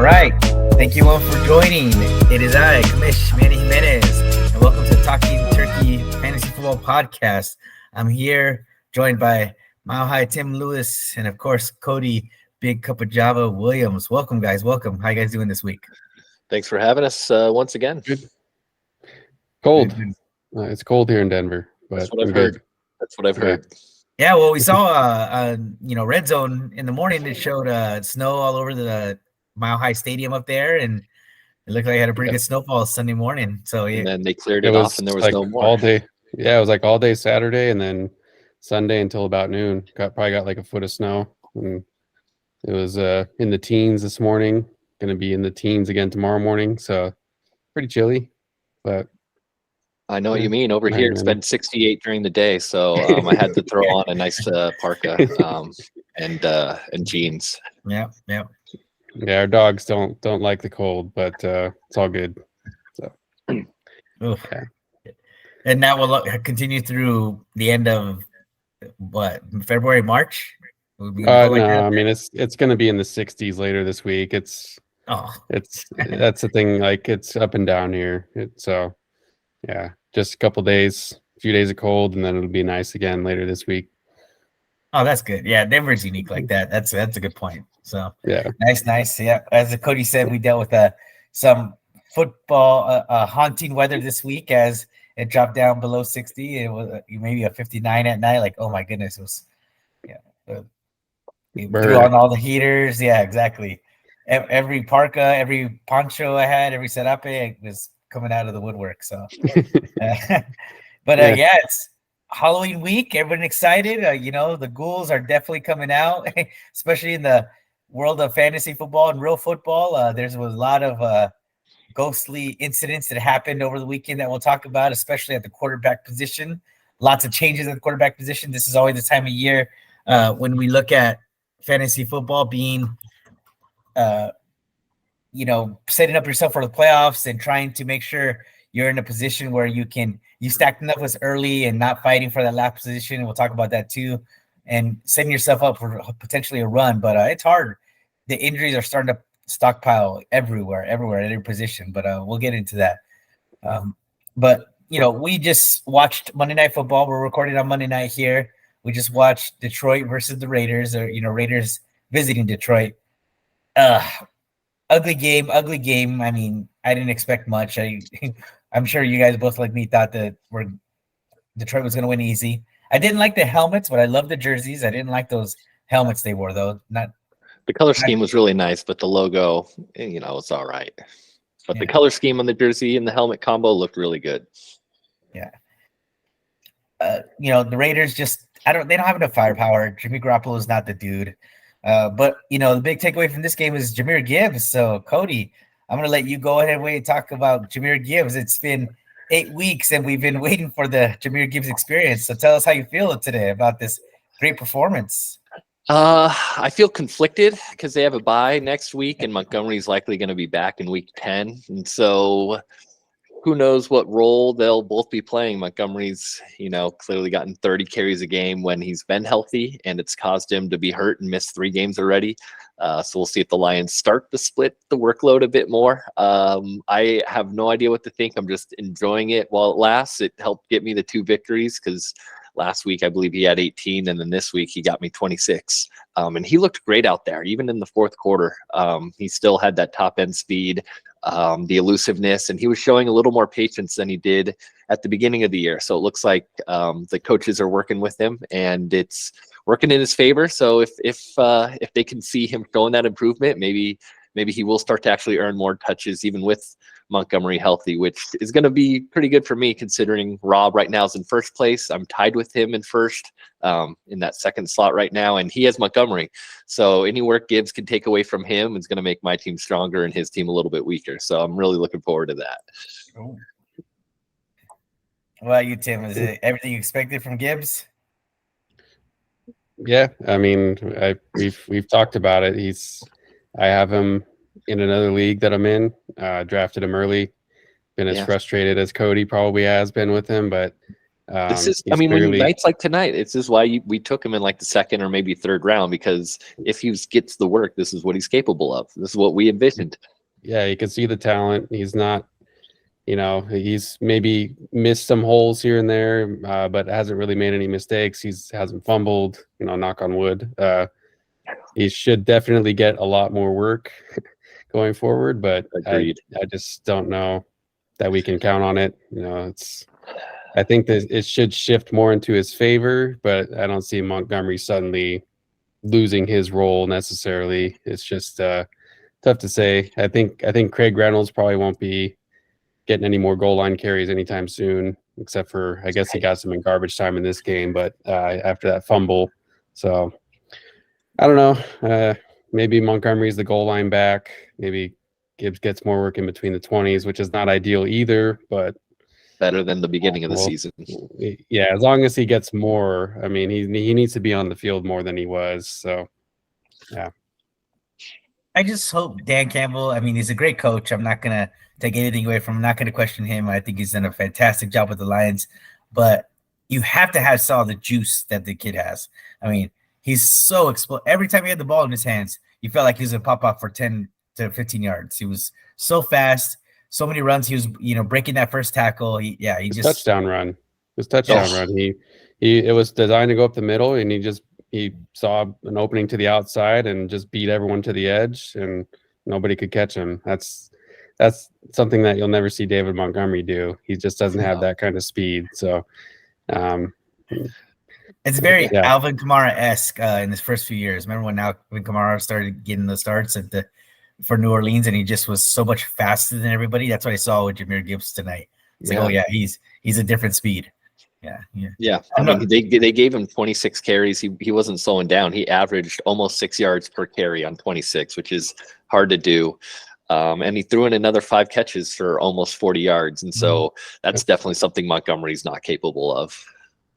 All right. Thank you all for joining. It is I, Commish Manny Jimenez, and welcome to Talking Turkey Fantasy Football Podcast. I'm here joined by Mile High Tim Lewis and, of course, Cody Big Cup of Java Williams. Welcome, guys. Welcome. How you guys doing this week? Thanks for having us once again. Good. Cold. Good. It's cold here in Denver. But That's what I've heard. That's what I've heard. Yeah, well, we saw, Red Zone in the morning. It showed snow all over the Mile High Stadium up there, and it looked like it had a pretty good snowfall Sunday morning. So yeah, And then they cleared it off, and there was like no more. all day. Yeah, it was like all day Saturday, and then Sunday until about noon. Probably got like a foot of snow, and it was in the teens this morning. Going to be in the teens again tomorrow morning. So pretty chilly, but. I know what you mean. Over here, it's been 68 during the day, so I had to throw on a nice parka and jeans. Yeah. Yeah, our dogs don't like the cold, but it's all good. So, okay. And that will continue through the end of what, February, March? No, I mean it's going to be in the 60s later this week. That's the thing. Like it's up and down here. So yeah, just a couple days, a few days of cold, and then it'll be nice again later this week. Oh, that's good. Yeah, Denver's unique like that. That's a good point. So yeah, nice. Yeah, as Cody said, we dealt with some football haunting weather this week as it dropped down below 60. It was maybe a 59 at night. Like, oh my goodness, it was we threw on all the heaters. Yeah, exactly. Every parka, every poncho I had, every setup, it was coming out of the woodwork. So, yeah, it's Halloween week. Everyone excited. The ghouls are definitely coming out, especially in the world of fantasy football and real football. There's a lot of ghostly incidents that happened over the weekend that we'll talk about, especially at the quarterback position. Lots of changes at the quarterback position. This is always the time of year when we look at fantasy football being setting up yourself for the playoffs and trying to make sure you're in a position where you stack enough with early and not fighting for that last position. We'll talk about that too, and setting yourself up for potentially a run. But it's hard. The injuries are starting to stockpile everywhere at every position. But we'll get into that. We just watched Monday Night Football. We're recording on Monday night here. We just watched Detroit versus the Raiders, or Raiders visiting Detroit. Ugly game. I mean, I didn't expect much. I'm sure you guys both like me thought that Detroit was going to win easy. I didn't like the helmets, but I love the jerseys. I didn't like those helmets they wore, though. The color scheme was really nice, but the logo, it's all right. But the color scheme on the jersey and the helmet combo looked really good. Yeah. The Raiders they don't have enough firepower. Jimmy Garoppolo is not the dude. But the big takeaway from this game is Jahmyr Gibbs. So Cody, I'm going to let you go ahead and talk about Jahmyr Gibbs. It's been 8 weeks and we've been waiting for the Jahmyr Gibbs experience. So tell us how you feel today about this great performance. I feel conflicted because they have a bye next week and Montgomery's likely going to be back in week 10. And so who knows what role they'll both be playing. Montgomery's, clearly gotten 30 carries a game when he's been healthy, and it's caused him to be hurt and miss 3 games already. So we'll see if the Lions start to split the workload a bit more. I have no idea what to think. I'm just enjoying it while it lasts. It helped get me the 2 victories because last week I believe he had 18, and then this week he got me 26. And he looked great out there, even in the fourth quarter. He still had that top end speed. The elusiveness, and he was showing a little more patience than he did at the beginning of the year. So it looks like the coaches are working with him, and it's working in his favor. So if they can see him showing that improvement, maybe he will start to actually earn more touches, even with Montgomery healthy, which is going to be pretty good for me considering Rob right now is in first place. I'm tied with him in first in that second slot right now, and he has Montgomery. So any work Gibbs can take away from him is going to make my team stronger and his team a little bit weaker. So I'm really looking forward to that. Oh. What about you, Tim? Is it everything you expected from Gibbs? Yeah, I mean, we've talked about it. I have him in another league that I'm in. Drafted him early. Been as frustrated as Cody probably has been with him, but This is, He's I mean, when clearly, nights like tonight, it's just why we took him in like the second or maybe third round, because if he gets the work, this is what he's capable of. This is what we envisioned. yeah, you can see the talent. He's not, he's maybe missed some holes here and there, but hasn't really made any mistakes. Hasn't fumbled, knock on wood. He should definitely get a lot more work going forward, but I just don't know that we can count on it. I think that it should shift more into his favor, but I don't see Montgomery suddenly losing his role necessarily. It's just tough to say. I think Craig Reynolds probably won't be getting any more goal line carries anytime soon, except for, I guess he got some in garbage time in this game, but after that fumble. So I don't know. Maybe Montgomery's the goal line back. Maybe Gibbs gets more work in between the 20s, which is not ideal either, but better than the beginning of the season. Yeah, as long as he gets more. I mean, he needs to be on the field more than he was. So, yeah. I just hope Dan Campbell, I mean, he's a great coach. I'm not going to take anything away from him. I'm not going to question him. I think he's done a fantastic job with the Lions. But you have to have the juice that the kid has. I mean, he's so explosive. Every time he had the ball in his hands, you felt like he was going to pop up for 10 to 15 yards. He was so fast. So many runs. He was, breaking that first tackle. His touchdown run. It was designed to go up the middle, and he saw an opening to the outside and just beat everyone to the edge, and nobody could catch him. That's something that you'll never see David Montgomery do. He just doesn't have that kind of speed. So, it's very Alvin Kamara-esque in his first few years. Remember when Alvin Kamara started getting the starts for New Orleans, and he just was so much faster than everybody. That's what I saw with Jahmyr Gibbs tonight. It's like, oh yeah, he's a different speed. Yeah. I mean, they gave him 26 carries. He wasn't slowing down. He averaged almost 6 yards per carry on 26, which is hard to do. And he threw in another 5 catches for almost 40 yards. And so that's definitely something Montgomery's not capable of.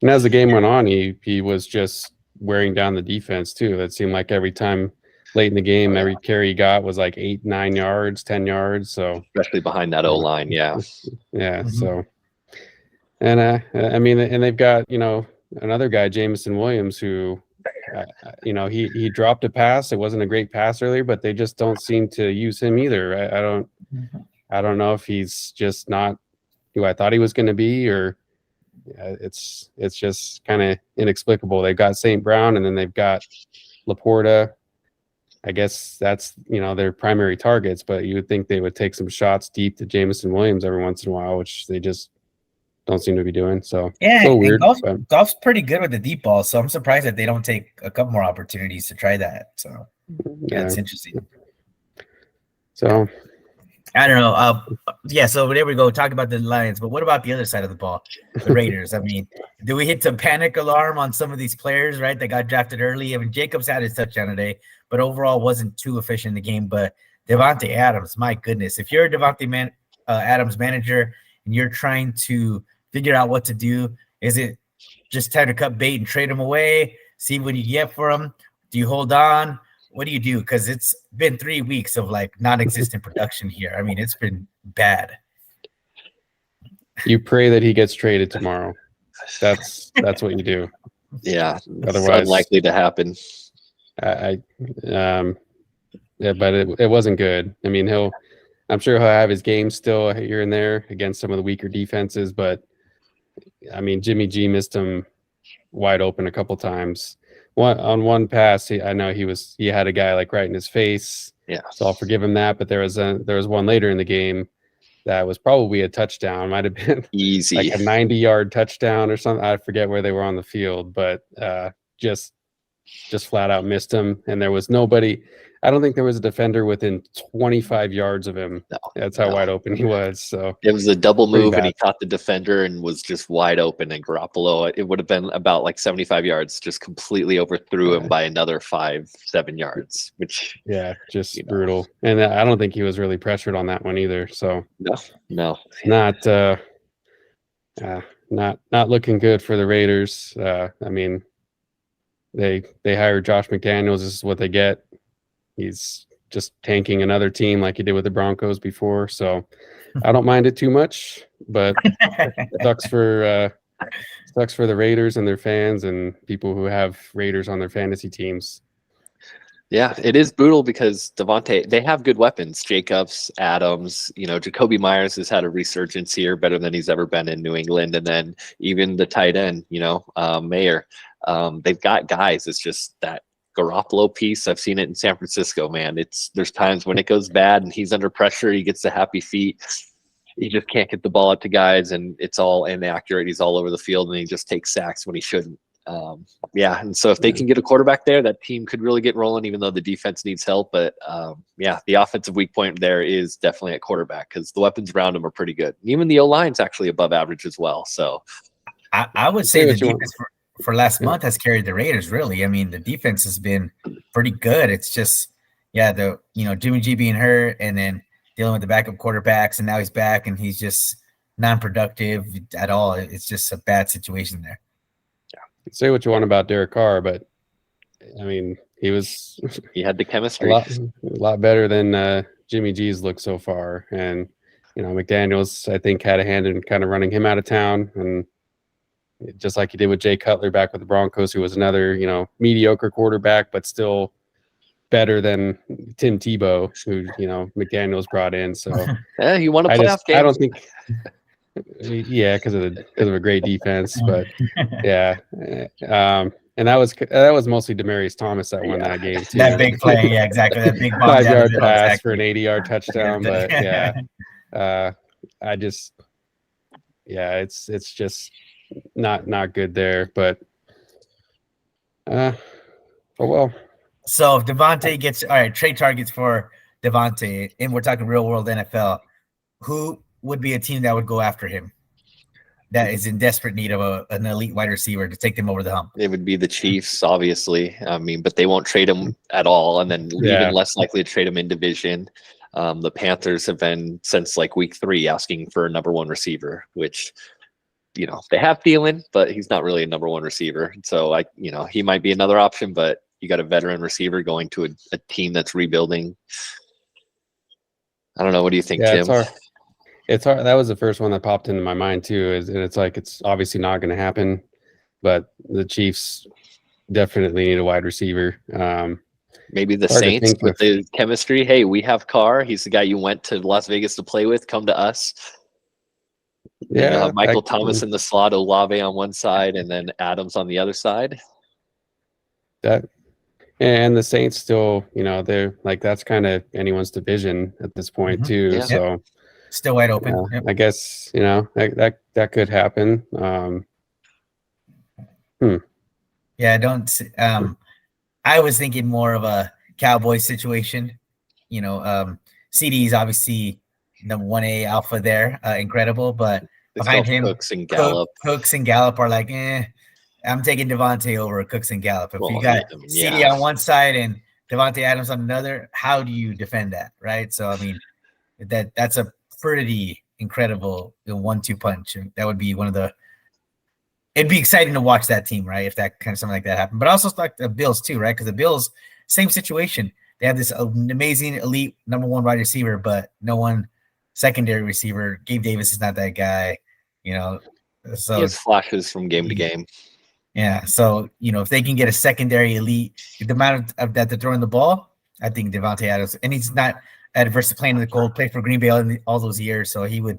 And as the game went on, he was just wearing down the defense too. That seemed like every time late in the game, every carry he got was like 8, 9 yards, 10 yards. So especially behind that O-line, yeah. So, and I mean, and they've got another guy, Jameson Williams, who he dropped a pass. It wasn't a great pass earlier, but they just don't seem to use him either. I don't know if he's just not who I thought he was going to be, or it's just kind of inexplicable. They've got St. Brown, and then they've got Laporta. I guess that's their primary targets, but you would think they would take some shots deep to Jameson Williams every once in a while, which they just don't seem to be doing. So yeah, so weird. Goff's pretty good with the deep ball, so I'm surprised that they don't take a couple more opportunities to try that. So it's interesting. So I don't know. So there we go. Talk about the Lions, but what about the other side of the ball, the Raiders? I mean, do we hit the panic alarm on some of these players, right, that got drafted early? I mean, Jacobs had his touchdown today, but overall wasn't too efficient in the game. But Devontae Adams, my goodness, if you're a Devontae Adams manager and you're trying to figure out what to do, is it just time to cut bait and trade him away, see what you get for him? Do you hold on? What do you do? Because it's been 3 weeks of like non-existent production here. I mean, it's been bad. You pray that he gets traded tomorrow. That's what you do. Yeah, otherwise it's unlikely to happen. But it wasn't good. I mean, I'm sure he'll have his game still here and there against some of the weaker defenses, but I mean, Jimmy G missed him wide open a couple times. One pass, I know he had a guy like right in his face. Yeah. So I'll forgive him that. But there was one later in the game that was probably a touchdown. Might have been easy, like a 90-yard touchdown or something. I forget where they were on the field, but just flat out missed him. And there was nobody. I don't think there was a defender within 25 yards of him. No, that's how wide open he was. So it was a double move, and he caught the defender and was just wide open. And Garoppolo, it would have been about like 75 yards, just completely overthrew him by another 5-7 yards. Which just brutal. And I don't think he was really pressured on that one either. So no, not looking good for the Raiders. I mean, they hired Josh McDaniels. This is what they get. He's just tanking another team like he did with the Broncos before. So I don't mind it too much, but sucks for Sucks for the Raiders and their fans and people who have Raiders on their fantasy teams. Yeah, it is brutal because Devontae, they have good weapons. Jacobs, Adams, Jacoby Myers has had a resurgence here, better than he's ever been in New England. And then even the tight end, Mayer, they've got guys. It's just that Garoppolo piece. I've seen it in San Francisco, man. There's times when it goes bad and he's under pressure. He gets the happy feet. He just can't get the ball up to guys, and it's all inaccurate. He's all over the field, and he just takes sacks when he shouldn't. And so if they can get a quarterback there, that team could really get rolling, even though the defense needs help. But the offensive weak point there is definitely at quarterback because the weapons around him are pretty good. And even the O-line's actually above average as well. So I would say the defense for last month has carried the Raiders, really. I mean, the defense has been pretty good. It's just, Jimmy G being hurt and then dealing with the backup quarterbacks, and now he's back and he's just non-productive at all. It's just a bad situation there. Say what you want about Derek Carr, but I mean, he had the chemistry a lot better than Jimmy G's look so far. And, McDaniels, I think, had a hand in kind of running him out of town. And just like he did with Jay Cutler back with the Broncos, who was another, mediocre quarterback, but still better than Tim Tebow, who, McDaniels brought in. So yeah, he won a playoff game. I don't think because of a great defense, but and that was mostly Demaryius Thomas that won that game too. That big play, exactly. That big 5-yard pass for an 80-yard touchdown. But it's just not good there. But well. So if Devontae gets trade targets for Devontae, and we're talking real world NFL, who would be a team that would go after him that is in desperate need of an elite wide receiver to take them over the hump? It would be the Chiefs, obviously. I mean, but they won't trade him at all, and then even less likely to trade him in division. The Panthers have been, since like week 3, asking for a number 1 receiver, which, they have Thielen, but he's not really a number 1 receiver. So he might be another option, but you got a veteran receiver going to a team that's rebuilding. I don't know. What do you think, Tim? It's hard. That was the first one that popped into my mind too. It's obviously not going to happen, but the Chiefs definitely need a wide receiver. Maybe the Saints with the chemistry. Hey, we have Carr. He's the guy you went to Las Vegas to play with. Come to us. Yeah, Michael Thomas in the slot, Olave on one side, and then Adams on the other side. And the Saints still, they're like, that's kind of anyone's division at this point too. Yeah. So still wide open. I guess, that could happen. Yeah, I was thinking more of a Cowboys situation. CD is obviously number 1A alpha there, incredible, but behind him, Cooks and Gallup are like, I'm taking Devontae over Cooks and Gallup. If you got CD on one side and Devontae Adams on another, how do you defend that, right? So, I mean, that's a pretty incredible 1-2 punch. That would be it'd be exciting to watch that team, right, if that kind of something like that happened. But also like the Bills too, right? Because the Bills, same situation. They have this amazing elite number 1 wide receiver, but no one secondary receiver. Gabe Davis is not that guy, So he has flashes from game to game. Yeah, so if they can get a secondary elite, the amount of that they're throwing the ball, I think Devontae Adams, and he's not adverse to playing in the cold, played for Green Bay all those years, so he would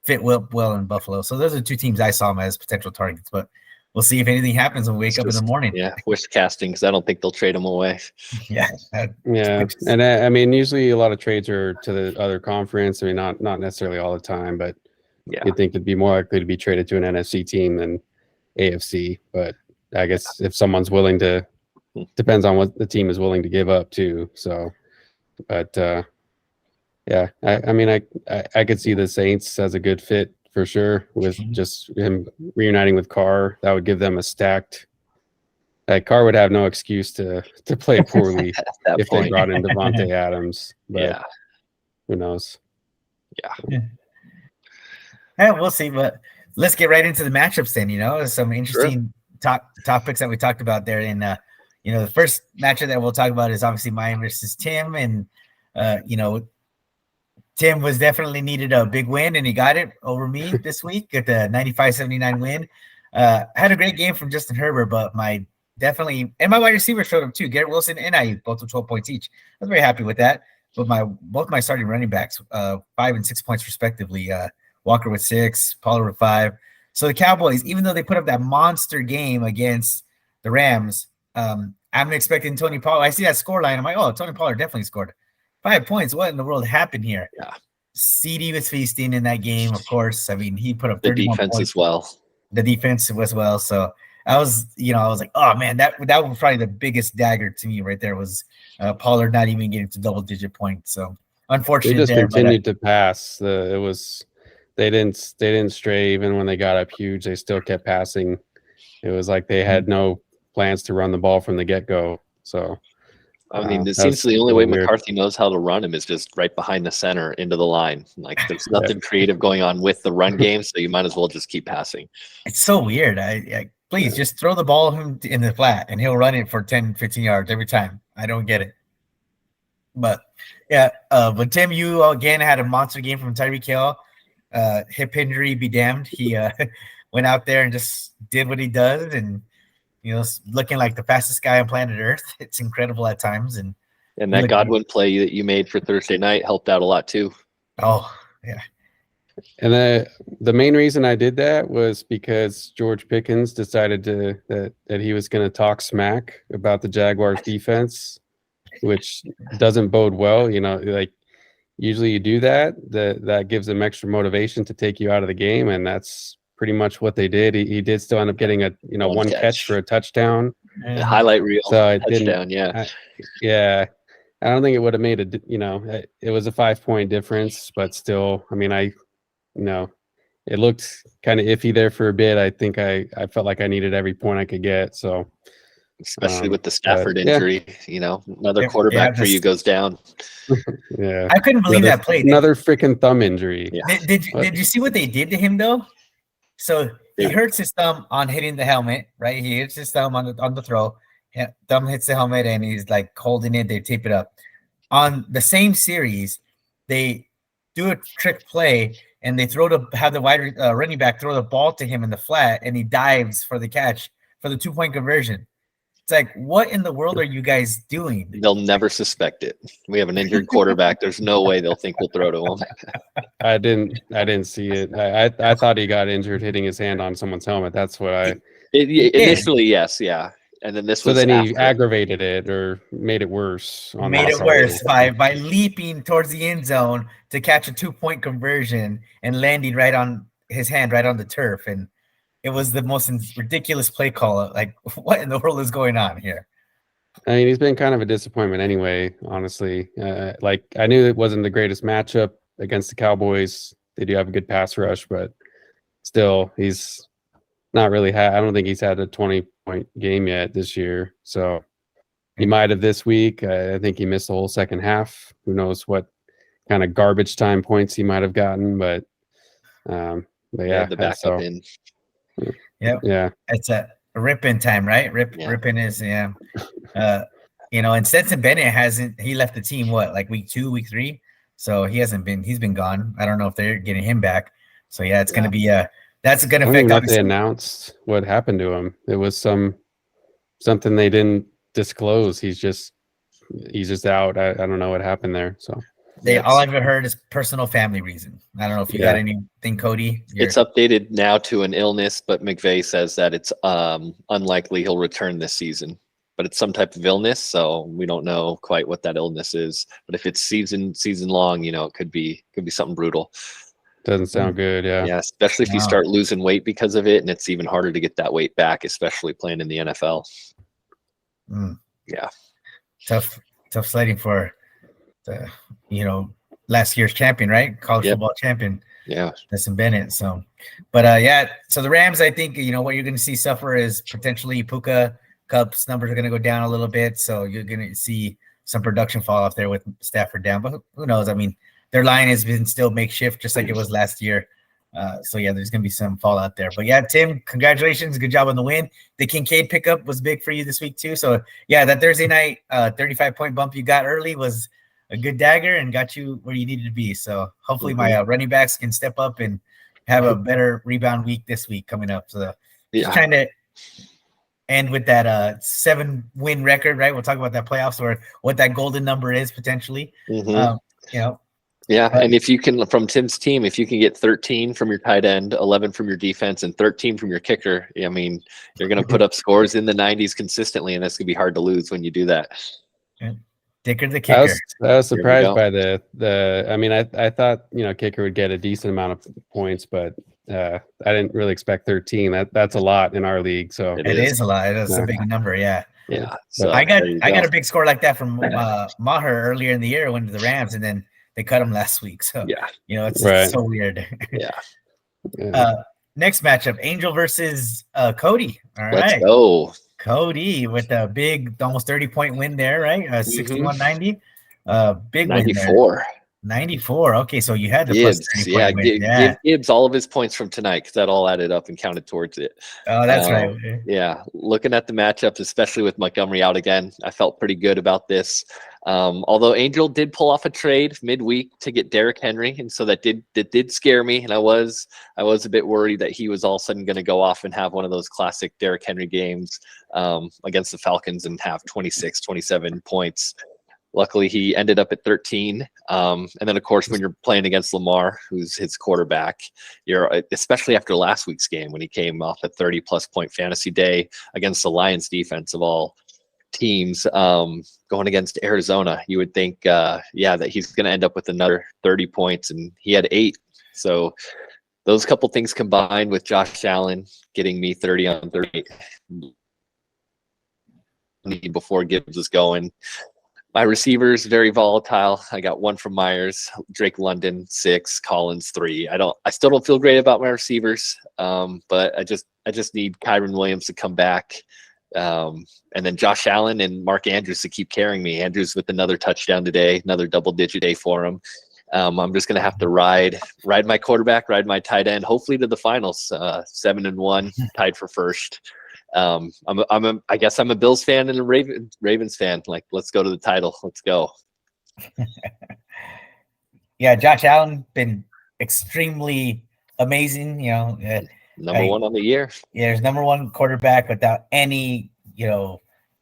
fit well in Buffalo. So those are 2 teams I saw him as potential targets, but we'll see if anything happens when we wake up in the morning. Yeah, wish casting, because I don't think they'll trade him away. Yeah. And I mean, usually a lot of trades are to the other conference. I mean, not necessarily all the time, but you'd think it'd be more likely to be traded to an NFC team than AFC. But I guess if someone's willing to, depends on what the team is willing to give up too. So, but I mean, I could see the Saints as a good fit for sure with just him reuniting with Carr. That would give them a stacked. Carr would have no excuse to play poorly if they brought in Devontae Adams. But who knows? Yeah, we'll see. But let's get right into the matchups then. Some interesting topics that we talked about there. And the first matchup that we'll talk about is obviously mine versus Tim, and Tim was definitely needed a big win, and he got it over me this week at the 95-79 win. Had a great game from Justin Herbert, but my wide receiver showed up too. Garrett Wilson and Ayuk both with 12 points each. I was very happy with that. But both my starting running backs, 5 and 6 points respectively. Walker with 6, Pollard with 5. So the Cowboys, even though they put up that monster game against the Rams, I'm expecting Tony Pollard. I see that score line. I'm like, oh, Tony Pollard definitely scored 5 points. What in the world happened here? Yeah. CD was feasting in that game, of course. I mean, he put up The 31 defense points. as well. The defense as well. So I was like, oh man, that was probably the biggest dagger to me right there was Pollard not even getting to double-digit points. So unfortunately, they just continued to pass. They didn't stray even when they got up huge. They still kept passing. It was like they had no plans to run the ball from the get-go. So I mean, it seems the only way McCarthy knows how to run him is just right behind the center into the line. Like there's nothing creative going on with the run game, so you might as well just keep passing. It's so weird. Please just throw the ball in the flat and he'll run it for 10, 15 yards every time. I don't get it. But yeah, but Tim, you again had a monster game from Tyreek Hill. Hip injury be damned. He went out there and just did what he does, and looking like the fastest guy on planet Earth. It's incredible at times. And that Godwin play that you made for Thursday night helped out a lot too. Oh yeah. And the main reason I did that was because George Pickens decided that he was going to talk smack about the Jaguars defense, which doesn't bode well. Like usually you do that gives them extra motivation to take you out of the game, and that's pretty much what they did. He did still end up getting a one catch for a touchdown. The highlight reel. So it touchdown, yeah. I don't think it would have made it was a 5-point difference, but still, I mean, it looked kind of iffy there for a bit. I think I felt like I needed every point I could get. So especially with the Stafford injury, another quarterback for you goes down. Yeah. I couldn't believe that play. Another freaking thumb injury. Yeah. Did you see what they did to him though? So he hurts his thumb on hitting the helmet, right? He hits his thumb on the throw. Thumb hits the helmet and he's like holding it. They tape it up. On the same series, they do a trick play and they have the wide running back throw the ball to him in the flat, and he dives for the catch for the 2-point conversion. It's like, what in the world are you guys doing? They'll never suspect it. We have an injured quarterback. There's no way they'll think we'll throw to him. I didn't see it. I thought he got injured hitting his hand on someone's helmet. That's what initially, yes, yeah. And then so then he aggravated it or made it worse. Made it worse by leaping towards the end zone to catch a 2-point conversion and landing right on his hand, right on the turf. And it was the most ridiculous play call. Like, what in the world is going on here? I mean, he's been kind of a disappointment anyway, honestly. Like, I knew it wasn't the greatest matchup against the Cowboys. They do have a good pass rush, but still, he's not really I don't think he's had a 20-point game yet this year. So he might have this week. I think he missed the whole second half. Who knows what kind of garbage time points he might have gotten, but yeah, the backup in. Yeah. It's a rip-in time, right? Rip-in is, and Stetson Bennett he left the team, like week 2, week 3? So he's been gone. I don't know if they're getting him back. So yeah, it's going to be that's going to affect. I don't know if they announced what happened to him. It was something they didn't disclose. He's just out. I don't know what happened there. So all I've heard is personal family reason. I don't know if you got anything, Cody. It's updated now to an illness, but McVay says that it's unlikely he'll return this season. But it's some type of illness, so we don't know quite what that illness is. But if it's season long, it could be something brutal. Doesn't sound good, yeah. Yeah, especially if you start losing weight because of it, and it's even harder to get that weight back, especially playing in the NFL. Yeah, tough sledding for the last year's champion, right? College football champion. Yeah, Stetson Bennett. So, but so the Rams, I think what you're going to see suffer is potentially Puka Cup's numbers are going to go down a little bit, so you're going to see some production fall off there with Stafford down. But who knows? I mean, their line has been still makeshift, just like it was last year. So yeah, there's going to be some fallout there. But yeah, Tim, congratulations, good job on the win. The Kincaid pickup was big for you this week too. So yeah, that Thursday night 35-point bump you got early was a good dagger and got you where you needed to be. So hopefully my running backs can step up and have a better rebound week this week coming up. So just trying to end with that 7-win record, right? We'll talk about that playoffs or what that golden number is potentially. Mm-hmm. Yeah, and if you can, from Tim's team, if you can get 13 from your tight end, 11 from your defense, and 13 from your kicker, I mean, you're going to put up scores in the 90s consistently, and that's going to be hard to lose when you do that. Dicker the kicker. I was surprised by the. I mean, I thought kicker would get a decent amount of points, but I didn't really expect 13. That's a lot in our league. So it is a lot. It is a big number. Yeah. So I got a big score like that from Maher earlier in the year when the Rams, and then they cut him last week. So it's so weird. Next matchup: Angel versus Cody. All right, let's go. Cody with a big, almost 30-point win there, right? 61-90. Big 94. Win there. 94. Okay, so you had the plus 30 point win. Give Gibbs all of his points from tonight because that all added up and counted towards it. Oh, that's right. Yeah, looking at the matchups, especially with Montgomery out again, I felt pretty good about this. Although Angel did pull off a trade midweek to get Derrick Henry, and so that did scare me, and I was a bit worried that he was all of a sudden going to go off and have one of those classic Derrick Henry games against the Falcons and have 26, 27 points. Luckily, he ended up at 13. And then, of course, when you're playing against Lamar, who's his quarterback, especially after last week's game when he came off a 30-plus point fantasy day against the Lions defense of all teams, going against Arizona, you would think, that he's going to end up with another 30 points, and he had 8. So those couple things combined with Josh Allen getting me 30 on 30 before Gibbs was going. My receivers very volatile. I got 1 from Myers, Drake London 6, Collins 3. I still don't feel great about my receivers, but I just need Kyren Williams to come back, and then Josh Allen and Mark Andrews to keep carrying me. Andrews with another touchdown today, another double-digit day for him. I'm just gonna have to ride my quarterback, ride my tight end, hopefully to the finals. 7-1, tied for first. I guess I'm a Bills fan and a Ravens fan. Like, let's go to the title. Let's go. Yeah, Josh Allen been extremely amazing. Number 1 on the year. Yeah, there's number 1 quarterback without any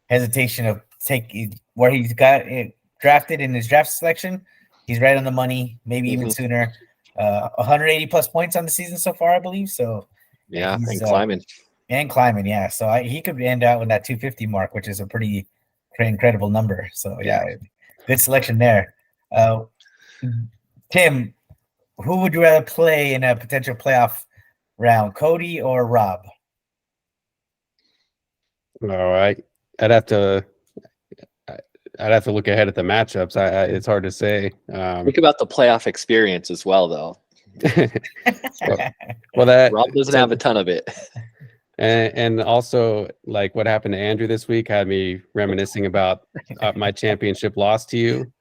hesitation of taking where he's got drafted in his draft selection. He's right on the money, maybe even sooner. 180 plus points on the season so far, I believe. So yeah, and climbing. And climbing, yeah. So he could end out with that 250 mark, which is a pretty incredible number. So yeah, good selection there. Tim, who would you rather play in a potential playoff round, Cody or Rob? All right, I'd have to look ahead at the matchups. It's hard to say. Think about the playoff experience as well, though. well, Rob doesn't have a ton of it. And also, like what happened to Andrew this week had me reminiscing about my championship loss to you,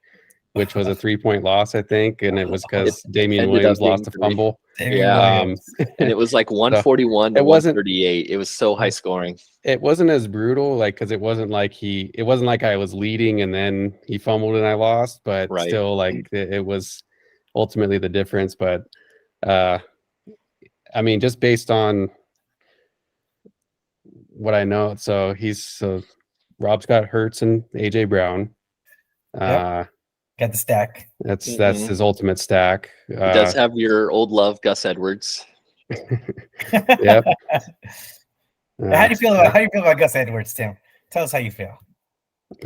which was a 3-point loss, I think, and it was because Damian Williams lost a fumble. Yeah, and it was like 141 to 138. It was so high scoring. It wasn't as brutal, like because it wasn't like I was leading and then he fumbled and I lost, but still, like it was ultimately the difference. But I mean, just based on what I know, so Rob's got Hurts and AJ Brown. Got the stack. That's his ultimate stack. He does have your old love, Gus Edwards. Yep. How do you feel about Gus Edwards, Tim? Tell us how you feel.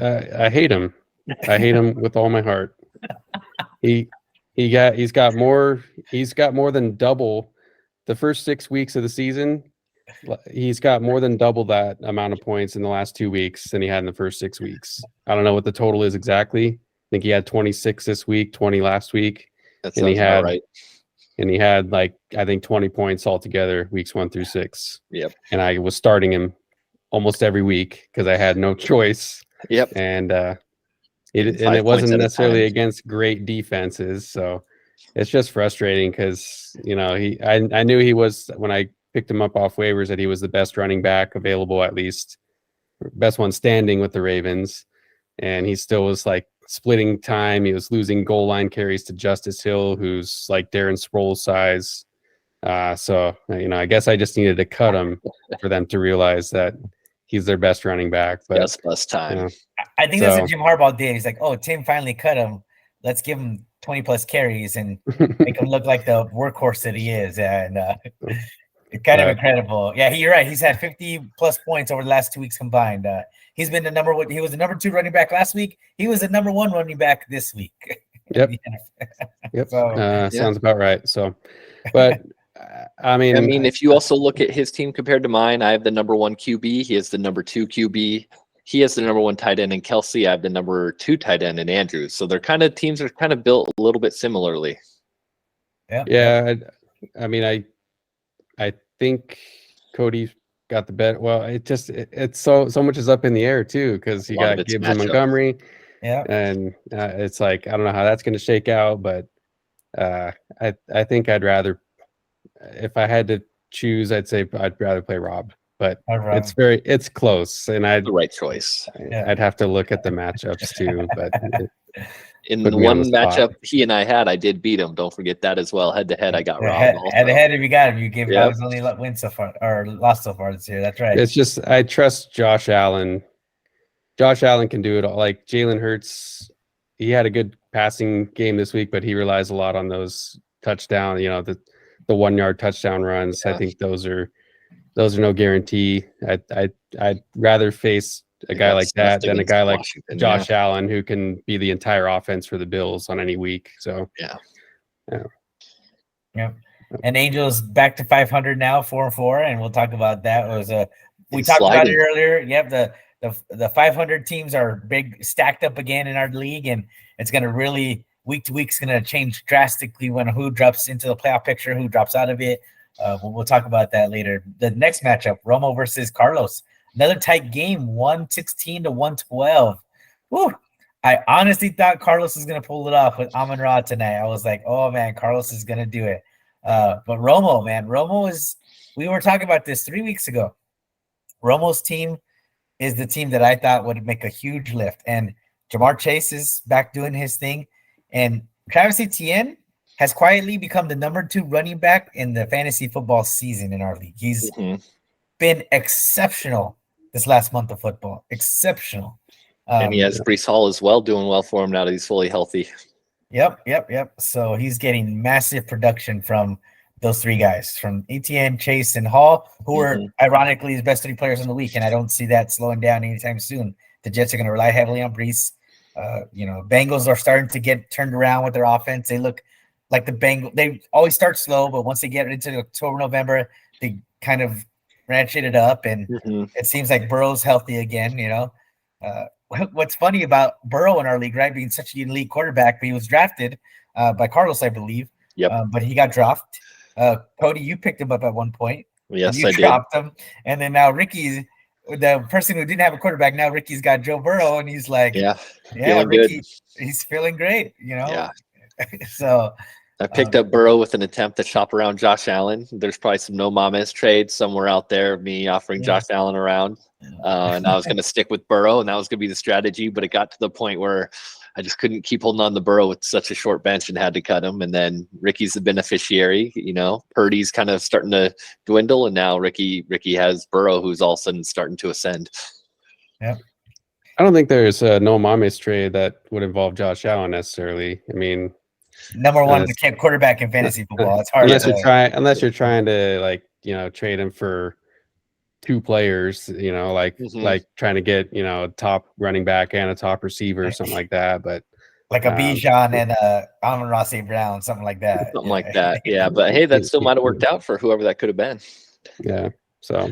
I hate him. I hate him with all my heart. He's got more than double the first 6 weeks of the season. He's got more than double that amount of points in the last 2 weeks than he had in the first 6 weeks. I don't know what the total is exactly. I think he had 26 this week, 20 last week. That sounds about right. And he had I think 20 points altogether weeks 1 through 6. Yep. And I was starting him almost every week because I had no choice. Yep. And it wasn't necessarily against great defenses, so it's just frustrating because I knew he was, when I picked him up off waivers, that he was the best running back available, at least best one standing with the Ravens, and he still was like splitting time. He was losing goal line carries to Justice Hill, who's like Darren Sproles size. So I guess I just needed to cut him for them to realize that he's their best running back. But Yes, bus time. I think that's what Jim Harbaugh did. He's like, oh, Tim finally cut him. Let's give him 20 plus carries and make him look like the workhorse that he is. And it's kind of incredible. Yeah, you're right. He's had 50 plus points over the last 2 weeks combined. He's been he was the number 2 running back last week. He was the number 1 running back this week. Yep. Yep. Sounds about right. So, but I mean, if you also look at his team compared to mine, I have the number 1 QB. He has the number 2 QB. He has the number 1 tight end in Kelsey. I have the number 2 tight end in Andrews. So teams are kind of built a little bit similarly. Yeah. Yeah. I mean, I think Cody got the bet. Well, it's so much is up in the air too, because you got Gibbs and Montgomery. Yeah. And it's like, I don't know how that's going to shake out, but I think I'd rather, if I had to choose, I'd say I'd rather play Rob. But it's close, and the right choice. I'd have to look at the matchups too. But in the one matchup he and I had, I did beat him. Don't forget that as well. Head to head, I got Rob. Head to head, if you got him, you gave Rob's only win so far or lost so far this year. That's right. It's just I trust Josh Allen. Josh Allen can do it all. Like Jalen Hurts, he had a good passing game this week, but he relies a lot on those touchdown. The 1 yard touchdown runs. I think those are no guarantee. I'd rather face a guy like that than a guy like Josh Allen, who can be the entire offense for the Bills on any week. So yeah. And Angels back to 500 now, 4-4, and we'll talk about that. We talked about it earlier. Yep, the 500 teams are big, stacked up again in our league, and it's going to really week to week is going to change drastically when who drops into the playoff picture, who drops out of it. We'll talk about that later. The next matchup, Romo versus Carlos. Another tight game, 116-112. Woo! I honestly thought Carlos was going to pull it off with Amon-Ra tonight. I was like, oh, man, Carlos is going to do it. But Romo, man, we were talking about this 3 weeks ago. Romo's team is the team that I thought would make a huge lift. And Jamar Chase is back doing his thing. And Travis Etienne has quietly become the number 2 running back in the fantasy football season in our league. He's been exceptional this last month of football. Exceptional. And he has Breece Hall as well, doing well for him now that he's fully healthy. Yep. So he's getting massive production from those 3 guys, from Etienne, Chase, and Hall, who are ironically his best 3 players in the week. And I don't see that slowing down anytime soon. The Jets are going to rely heavily on Breece. Bengals are starting to get turned around with their offense. They look like the Bengals. They always start slow, but once they get into October, November, they kind of ratchet it up, and it seems like Burrow's healthy again. What's funny about Burrow in our league, right, being such an elite quarterback, but he was drafted by Carlos, I believe. Yep. But he got dropped. Cody, you picked him up at one point. Yes, I dropped him, and then now Ricky's the person who didn't have a quarterback. Now Ricky's got Joe Burrow, and he's like, feeling Ricky, good. He's feeling great. Yeah. So I picked up Burrow with an attempt to shop around Josh Allen. There's probably some no mames trades somewhere out there of me offering Josh Allen around. And I was going to stick with Burrow, and that was going to be the strategy. But it got to the point where I just couldn't keep holding on to Burrow with such a short bench and had to cut him. And then Ricky's the beneficiary. Purdy's kind of starting to dwindle, and now Ricky has Burrow, who's all of a sudden starting to ascend. Yeah. I don't think there's a no mames trade that would involve Josh Allen necessarily. I mean, number 1 quarterback in fantasy football. It's hard unless you're trying to trade him for 2 players, like trying to get a top running back and a top receiver or something like that. But like a Bijan and Amon-Ra St. Brown, something like that. Something like that. Yeah, but hey, that still might have worked out for whoever that could have been. Yeah. So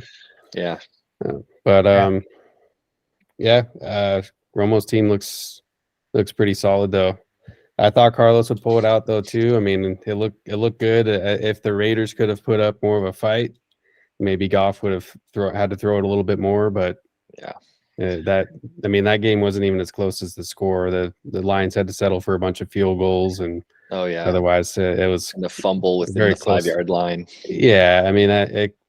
yeah. But Romo's team looks pretty solid though. I thought Carlos would pull it out though too. I mean, it looked good. If the Raiders could have put up more of a fight, maybe Goff would have had to throw it a little bit more. But that game wasn't even as close as the score. The Lions had to settle for a bunch of field goals, and Oh yeah. Otherwise, it was And the fumble within very the close. 5-yard line. Yeah, I mean,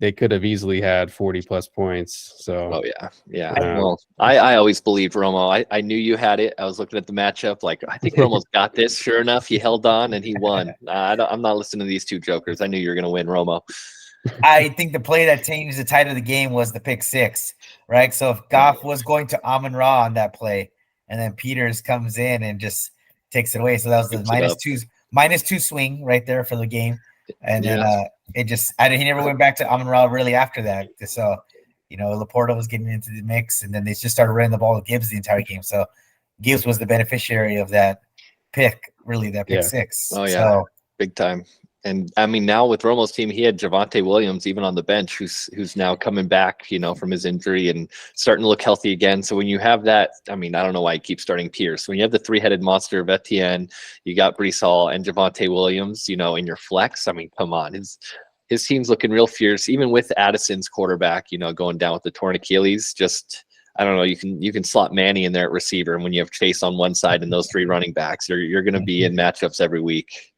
they could have easily had 40+ points. So, Oh yeah. Well, I always believed Romo. I knew you had it. I was looking at the matchup, like I think Romo's got this. Sure enough, he held on and he won. I'm not listening to these two jokers. I knew you were going to win, Romo. I think the play that changed the tide of the game was the pick six, right? So if Goff was going to Amon-Ra on that play, and then Peters comes in and just takes it away. So that was the -2 swing right there for the game. And then he never went back to Amon-Ra really after that. So, Laporta was getting into the mix, and then they just started running the ball with Gibbs the entire game. So Gibbs was the beneficiary of that pick, really, that pick six. Oh, yeah. So, big time. And I mean, now with Romo's team, he had Javonte Williams even on the bench, who's now coming back, from his injury and starting to look healthy again. So when you have that, I mean, I don't know why you keep starting Pierce. When you have the three-headed monster of Etienne, you got Breece Hall and Javonte Williams, in your flex. I mean, come on, his team's looking real fierce, even with Addison's quarterback, going down with the torn Achilles. Just, I don't know, you can slot Manny in there at receiver, and when you have Chase on one side and those three running backs, you're going to be in matchups every week.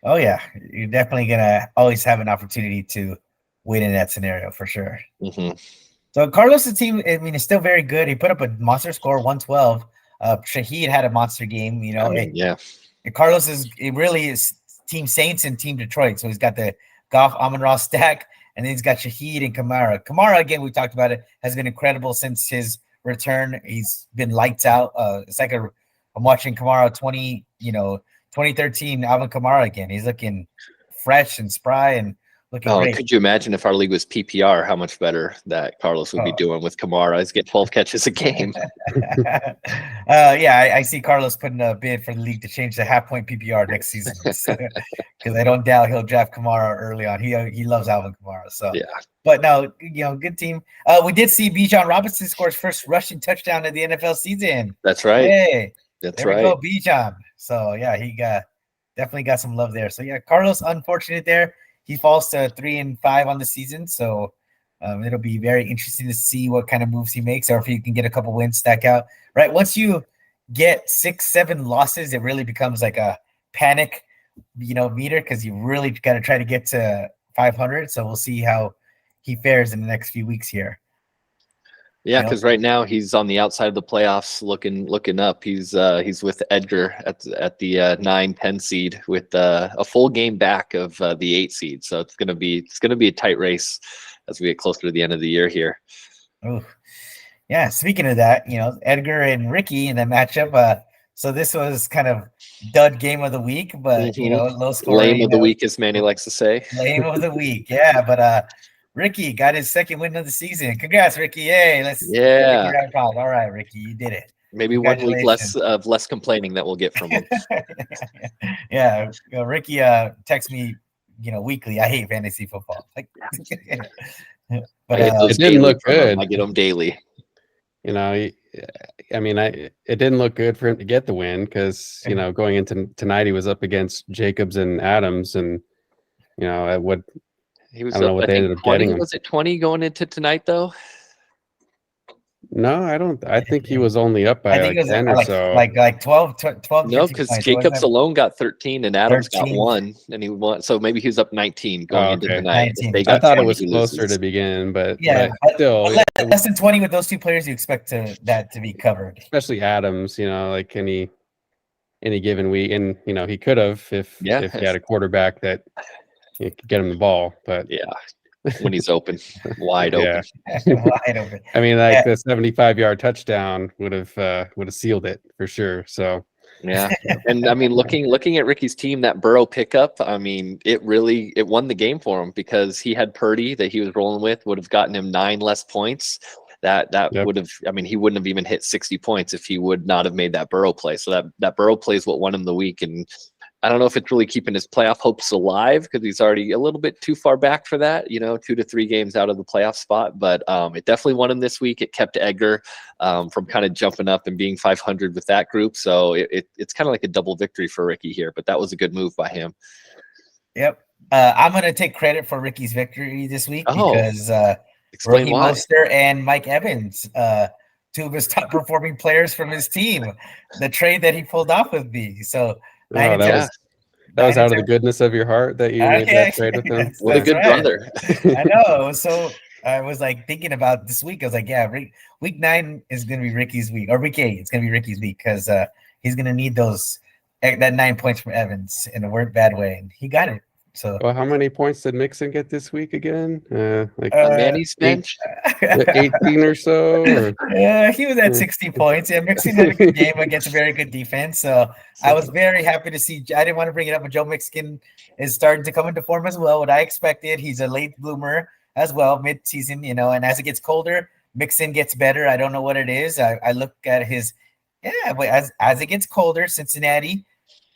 Oh, yeah. You're definitely going to always have an opportunity to win in that scenario for sure. Mm-hmm. So Carlos' team, I mean, is still very good. He put up a monster score, 112. Shahid had a monster game, Carlos really is Team Saints and Team Detroit. So he's got the Goff Amon-Ra stack, and then he's got Shahid and Kamara. Kamara, again, we talked about it, has been incredible since his return. He's been lights out. It's like I'm watching Kamara 2013 Alvin Kamara again. He's looking fresh and spry and looking great. Could you imagine if our league was PPR, how much better that Carlos would be doing with Kamara? He's getting 12 catches a game. I see Carlos putting a bid for the league to change the half-point PPR next season because I don't doubt he'll draft Kamara early on. He loves Alvin Kamara. So yeah. But no, good team. We did see Bijan Robinson score his first rushing touchdown of the NFL season. That's right. Hey, that's there right. We go, Bijan. So yeah, he definitely got some love there. So yeah, Carlos, unfortunate there. He falls to 3-5 on the season. So it'll be very interesting to see what kind of moves he makes, or if he can get a couple wins stack out. Right, once you get 6-7 losses, it really becomes like a panic, meter, because you really got to try to get to 500. So we'll see how he fares in the next few weeks here. Yeah, because right now he's on the outside of the playoffs, looking up. He's with Edgar at the 9-10 seed with a full game back of the 8 seed. So it's gonna be a tight race as we get closer to the end of the year here. Oh, yeah. Speaking of that, Edgar and Ricky in that matchup. So this was kind of dud game of the week, but low score. Lame of the week, as Manny likes to say. Lame of the week, yeah. But Ricky got his second win of the season. Congrats, Ricky! Yay! All right, Ricky, you did it. Maybe 1 week less complaining that we'll get from him. Yeah, Ricky texts me, weekly. I hate fantasy football. But it didn't look good. I get them daily. I mean, it didn't look good for him to get the win because going into tonight he was up against Jacobs and Adams, and he was I don't know what they ended up getting. Was it 20 going into tonight though? No, I don't. I think he was only up by 10 or so. Like 12. No, because Jacobs alone got 13 and Adams 13. Got 1, and he won. So maybe he was up 19 going into the night. I thought it was closer to begin, but still, less than 20 with those two players, you expect that to be covered. Especially Adams, like any given week, and he could have if he had a quarterback that you could get him the ball, but when he's open, wide open. Wide open. I mean, like the 75-yard touchdown would have sealed it for sure. So yeah, and I mean, looking at Ricky's team, that Burrow pickup, I mean, it won the game for him because he had Purdy that he was rolling with, would have gotten him 9 less points. That would have, I mean, he wouldn't have even hit 60 points if he would not have made that Burrow play. So that Burrow play is what won him the week, and I don't know if it's really keeping his playoff hopes alive because he's already a little bit too far back for that, 2 to 3 games out of the playoff spot. But it definitely won him this week. It kept Edgar from kind of jumping up and being 500 with that group. So it's kind of like a double victory for Ricky here, but that was a good move by him. Yep. I'm going to take credit for Ricky's victory this week because explain why. Mostert and Mike Evans, 2 of his top performing players from his team, the trade that he pulled off with me. So 9 Oh, and that 10. was that 9 was and out of 10. the goodness of your heart that you made Yeah, that trade with him. What a that's good right. brother. I know. So I was like thinking about this week. I was like, yeah, week 9 is gonna be Ricky's week, or week 8. It's gonna be Ricky's week because he's gonna need that 9 points from Evans in a bad way, and he got it. So Well, how many points did Mixon get this week again? Like On Manny's bench. 18 or so? Or? He was at 60 points. Yeah, Mixon had a good game against a very good defense. So I was very happy to see. I didn't want to bring it up, but Joe Mixon is starting to come into form as well. What I expected. He's a late bloomer as well, mid-season, and as it gets colder, Mixon gets better. I don't know what it is. I look at his, but as it gets colder, Cincinnati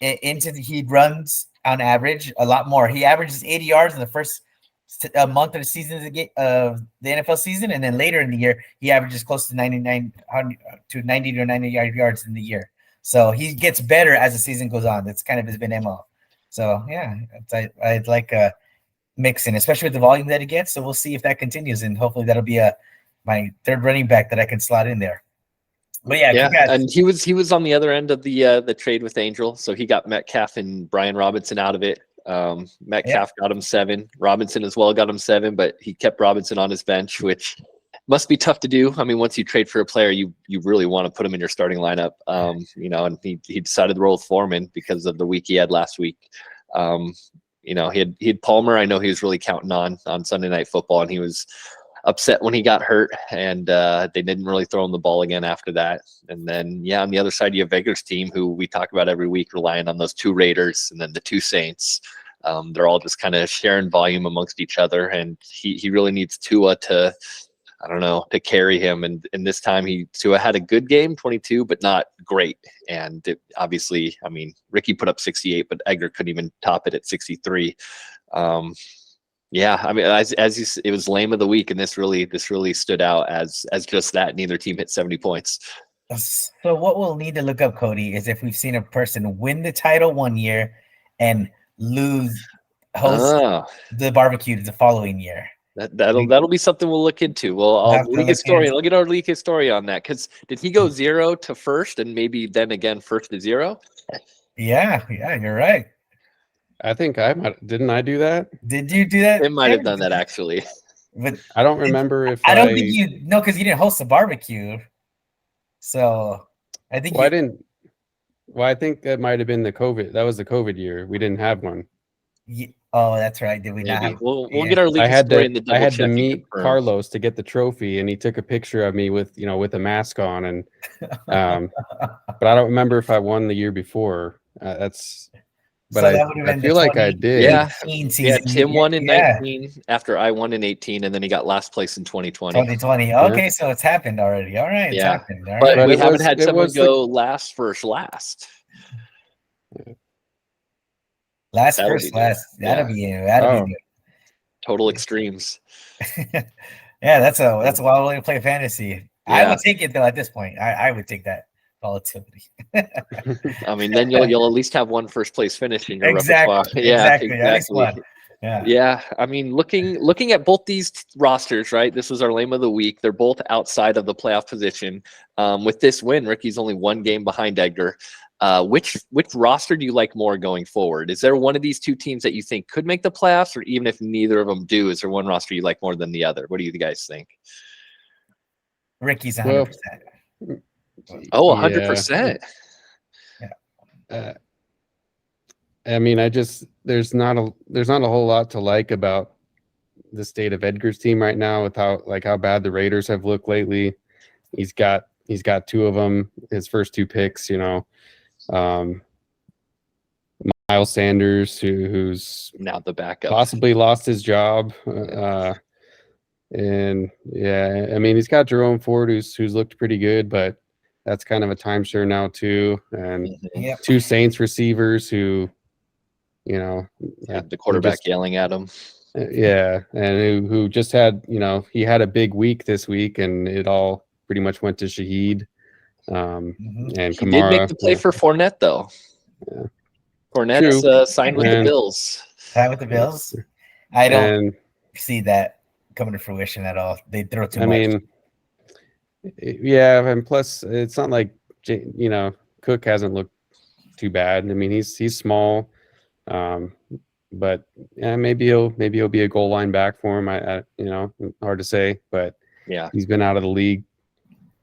he runs on average a lot more. He averages 80 yards in the first month of the season of the NFL season, and then later in the year he averages close to 90 to 90 yards in the year. So he gets better as the season goes on. That's kind of his been MO. So yeah, I'd like Mixon, especially with the volume that he gets. So we'll see if that continues, and hopefully that'll be my third running back that I can slot in there. But yeah, and he was on the other end of the trade with Angel, so he got Metcalf and Brian Robinson out of it. Metcalf got him 7. Robinson as well got him 7, but he kept Robinson on his bench, which must be tough to do. I mean, once you trade for a player, you really want to put him in your starting lineup. And he decided to roll with Foreman because of the week he had last week. He had Palmer. I know he was really counting on Sunday Night Football, and he was upset when he got hurt, and they didn't really throw him the ball again after that. And then, on the other side, you have Vegas team, who we talk about every week, relying on those 2 Raiders and then the 2 Saints. They're all just kind of sharing volume amongst each other, and he really needs Tua to carry him. And this time Tua had a good game, 22, but not great. And obviously, I mean, Ricky put up 68, but Edgar couldn't even top it at 63. I mean, it was lame of the week, and this really stood out as just that. Neither team hit 70 points. So what we'll need to look up, Cody, is if we've seen a person win the title one year and host the barbecue the following year. That'll be something we'll look into. Well, league historian. Look at our league historian on that. Because did he go 0 to first, and maybe then again 1st to 0? Yeah, you're right. I think didn't I do that? Did you do that? It might have done that actually. But I don't remember if I don't think you know, because you didn't host the barbecue. So I think I didn't. Well, I think that might have been the COVID. That was the COVID year. We didn't have one. Oh, that's right. Did we Maybe. not? We'll get our league historian to double I had check to and meet confirm. Carlos to get the trophy, and he took a picture of me with a mask on, and but I don't remember if I won the year before. But I feel like I did. Yeah, Tim won in 19 after I won in 18, and then he got last place in 2020. 2020. Okay, so it's happened already. All right, it's happened. All but right. we haven't had someone go last, first, last. Last. That'll be good. Total extremes. That's a wild way to play fantasy. I would take it though at this point. I would take that volatility. I mean, then you'll at least have one first place finish in your repertoire. Exactly. At least one. Yeah. I mean, looking at both these rosters, right? This was our lame of the week. They're both outside of the playoff position. With this win, Ricky's only 1 game behind Edgar. Which roster do you like more going forward? Is there one of these 2 teams that you think could make the playoffs, or even if neither of them do, is there one roster you like more than the other? What do you guys think? Ricky's 100%. Oh, 100%. Yeah. I mean, there's not a whole lot to like about the state of Edgar's team right now with how bad the Raiders have looked lately. He's got 2 of them, his first 2 picks, Miles Sanders, who's now the backup, possibly lost his job. And I mean, he's got Jerome Ford, who's looked pretty good, but that's kind of a timeshare now too. And 2 Saints receivers who, the quarterback yelling at him. And who just had, he had a big week this week, and it all pretty much went to Shaheed. And he Kamara did make the play for Fournette, though. Yeah. Fournette's signed with the Bills. Signed with the Bills? I don't see that coming to fruition at all. They throw too much. I mean, and plus, it's not like, Cook hasn't looked too bad. I mean, he's small, but yeah, maybe he'll be a goal line back for him. I hard to say, but Yeah. he's been out of the league.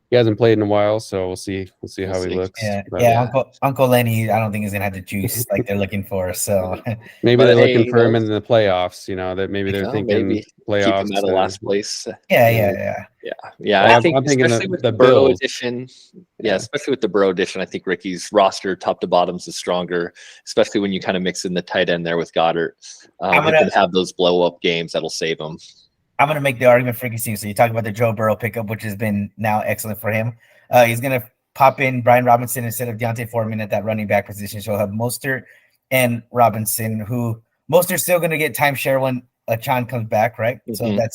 He hasn't played in a while, so we'll see how he looks. Yeah, But, Uncle Lenny, I don't think he's gonna have the juice like they're looking for. So maybe But they're hey, looking for him in the playoffs. That maybe they're thinking maybe playoffs. keep him out of last place. Yeah. I think I'm thinking especially with the the Burrow Bills. edition. Yeah, especially with the Burrow edition, I think Ricky's roster, top to bottoms, is stronger. Especially when you kind of mix in the tight end there with Goddard. He can have those blow up games that'll save him. I'm gonna make the argument for Ricky's team. So you talk about the Joe Burrow pickup, which has been now excellent for him. He's gonna pop in Brian Robinson instead of Deontay Foreman at that running back position. So he'll have Mostert and Robinson, who Mostert's still gonna get timeshare when Chan comes back, right? Mm-hmm. So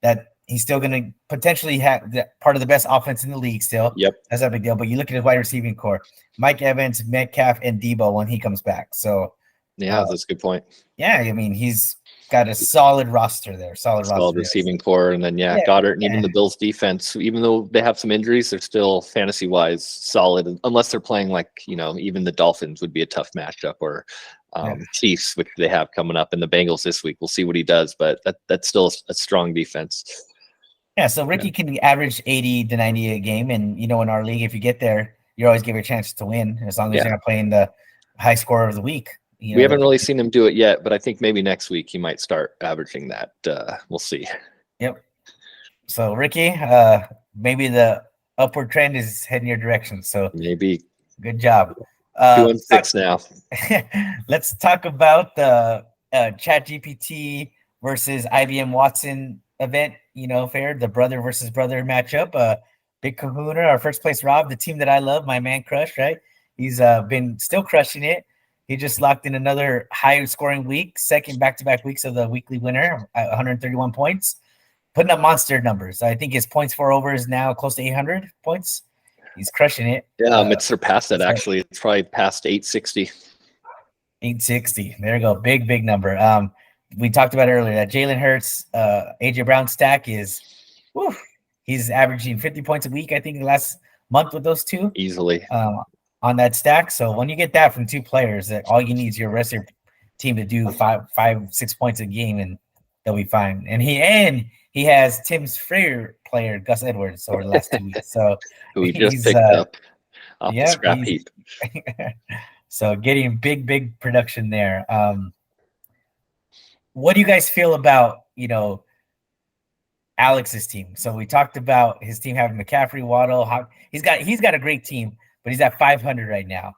that he's still gonna potentially have part of the best offense in the league still. Yep. That's not a big deal. But you look at his wide receiving core, Mike Evans, Metcalf, and Debo when he comes back. So that's a good point. Yeah, I mean, he's got a solid roster there. Solid receiving core. And then, Goddard and even the Bills defense, even though they have some injuries, they're still fantasy-wise solid, unless they're playing even the Dolphins would be a tough matchup, or Chiefs, which they have coming up, and the Bengals this week. We'll see what he does, but that's still a strong defense. Yeah, so Ricky can average 80 to 90 a game, and, in our league, if you get there, you always give a chance to win, as long as you're not playing the high scorer of the week. We haven't really seen him do it yet, but I think maybe next week he might start averaging that. We'll see. Yep. So Ricky, maybe the upward trend is heading your direction. So maybe. Good job. 2-6 now. Let's talk about the ChatGPT versus IBM Watson event. Fair, the brother versus brother matchup. Big Kahuna, our first place Rob, the team that I love, my man Crush, right? He's been still crushing it. He just locked in another high-scoring week, second back-to-back weeks of the weekly winner, 131 points, putting up monster numbers. I think his points for over is now close to 800 points. He's crushing it. Yeah, it surpassed it, actually. It's probably past 860. 860. There you go. Big number. We talked about earlier that Jalen Hurts, A.J. Brown stack is he's averaging 50 points a week, I think, last month with those two. Easily. On that stack. So when you get that from two players, that all you need is your rest of your team to do 5-6 points a game, and they'll be fine. And he has Tim's favorite player, Gus Edwards, over the last 2 weeks. So who he just picked up off the scrap heap. So getting big production there. What do you guys feel about Alex's team? So we talked about his team having McCaffrey, Waddle. He's got a great team, but he's at 500 right now.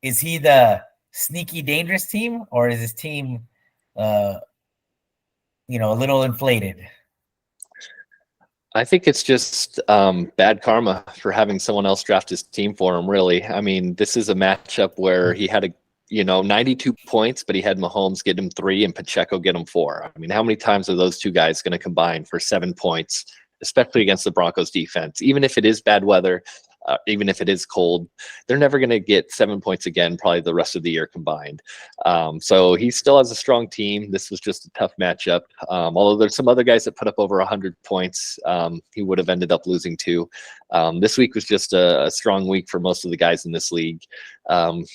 Is he the sneaky dangerous team, or is his team, a little inflated? I think it's just bad karma for having someone else draft his team for him, really. I mean, this is a matchup where he had 92 points, but he had Mahomes get him 3 and Pacheco get him 4. I mean, how many times are those two guys going to combine for 7 points, especially against the Broncos defense? Even if it is bad weather, even if it is cold, they're never going to get 7 points again, probably the rest of the year combined. So he still has a strong team. This was just a tough matchup. Although there's some other guys that put up over 100 points, he would have ended up losing 2. This week was just a strong week for most of the guys in this league.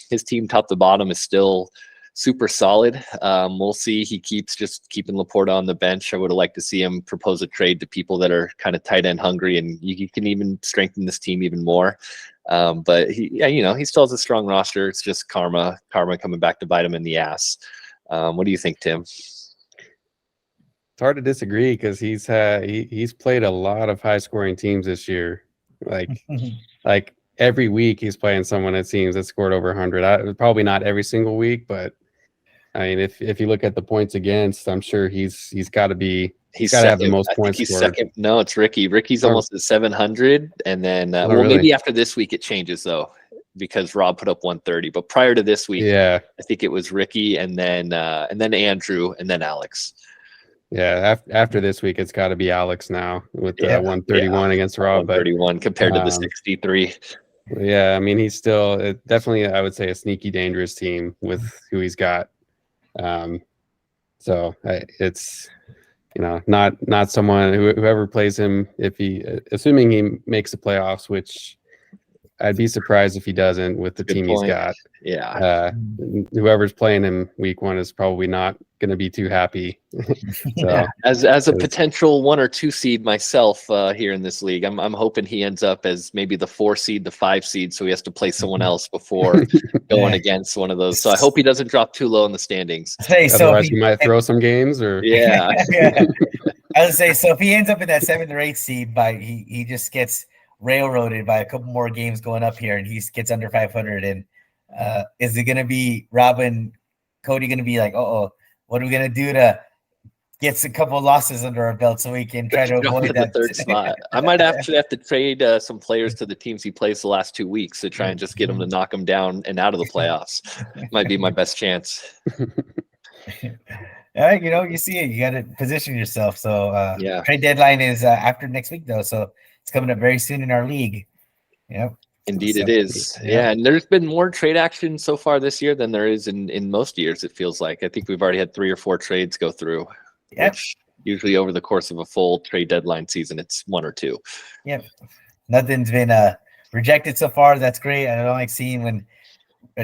His team top to bottom is still super solid. We'll see. He keeps just keeping Laporta on the bench. I would have liked to see him propose a trade to people that are kind of tight end hungry, and you can even strengthen this team even more. But he still has a strong roster. It's just karma coming back to bite him in the ass. What do you think, Tim? It's hard to disagree because he's played a lot of high scoring teams this year. Like every week he's playing someone, it seems, that scored over 100. Probably not every single week, but I mean, if you look at the points against, I'm sure he's got to be. He's got to have the most points. He's second. No, it's Ricky. Ricky's almost at 700, and then really? Maybe after this week it changes though, because Rob put up 130. But prior to this week, I think it was Ricky, and then Andrew, and then Alex. Yeah, after this week, it's got to be Alex now with the 131 against Rob. 131 compared to the 63. Yeah, I mean, he's still definitely, I would say, a sneaky dangerous team with who he's got. So it's not someone whoever plays him, if he assuming he makes the playoffs, which I'd be surprised if he doesn't with the Good team point. he's got. Yeah. Whoever's playing him week 1 is probably not going to be too happy. So As a potential 1 or 2 seed myself here in this league, I'm hoping he ends up as maybe the 4 seed, the 5 seed, so he has to play someone else before going against one of those. So I hope he doesn't drop too low in the standings. Hey, so otherwise, he might throw some games, or Yeah. I would say, so if he ends up in that 7th or 8th seed, he just gets railroaded by a couple more games going up here, and he gets under 500. And is it going to be Cody going to be like, what are we going to do to get a couple of losses under our belt so we can try to avoid that 3rd spot? I might actually have to trade some players to the teams he plays the last 2 weeks to try and just get him to knock him down and out of the playoffs. Might be my best chance. You see it. You got to position yourself. So trade deadline is after next week, though. So it's coming up very soon in our league. Yep. Indeed, it is. Yeah, and there's been more trade action so far this year than there is in most years, it feels like. I think we've already had 3 or 4 trades go through. Yep. Which usually over the course of a full trade deadline season, it's 1 or 2. Yep. Nothing's been rejected so far. That's great. I don't like seeing when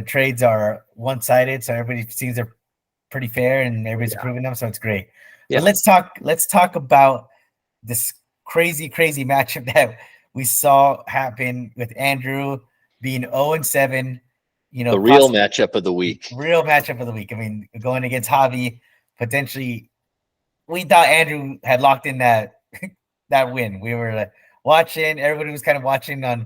trades are one-sided, so everybody seems they're pretty fair and everybody's approving them, so it's great. Yeah. But let's talk about this crazy matchup that we saw happen with Andrew being 0-7. The real matchup of the week. Real matchup of the week. I mean, going against Javi, potentially, we thought Andrew had locked in that win. We were watching. Everybody was kind of watching on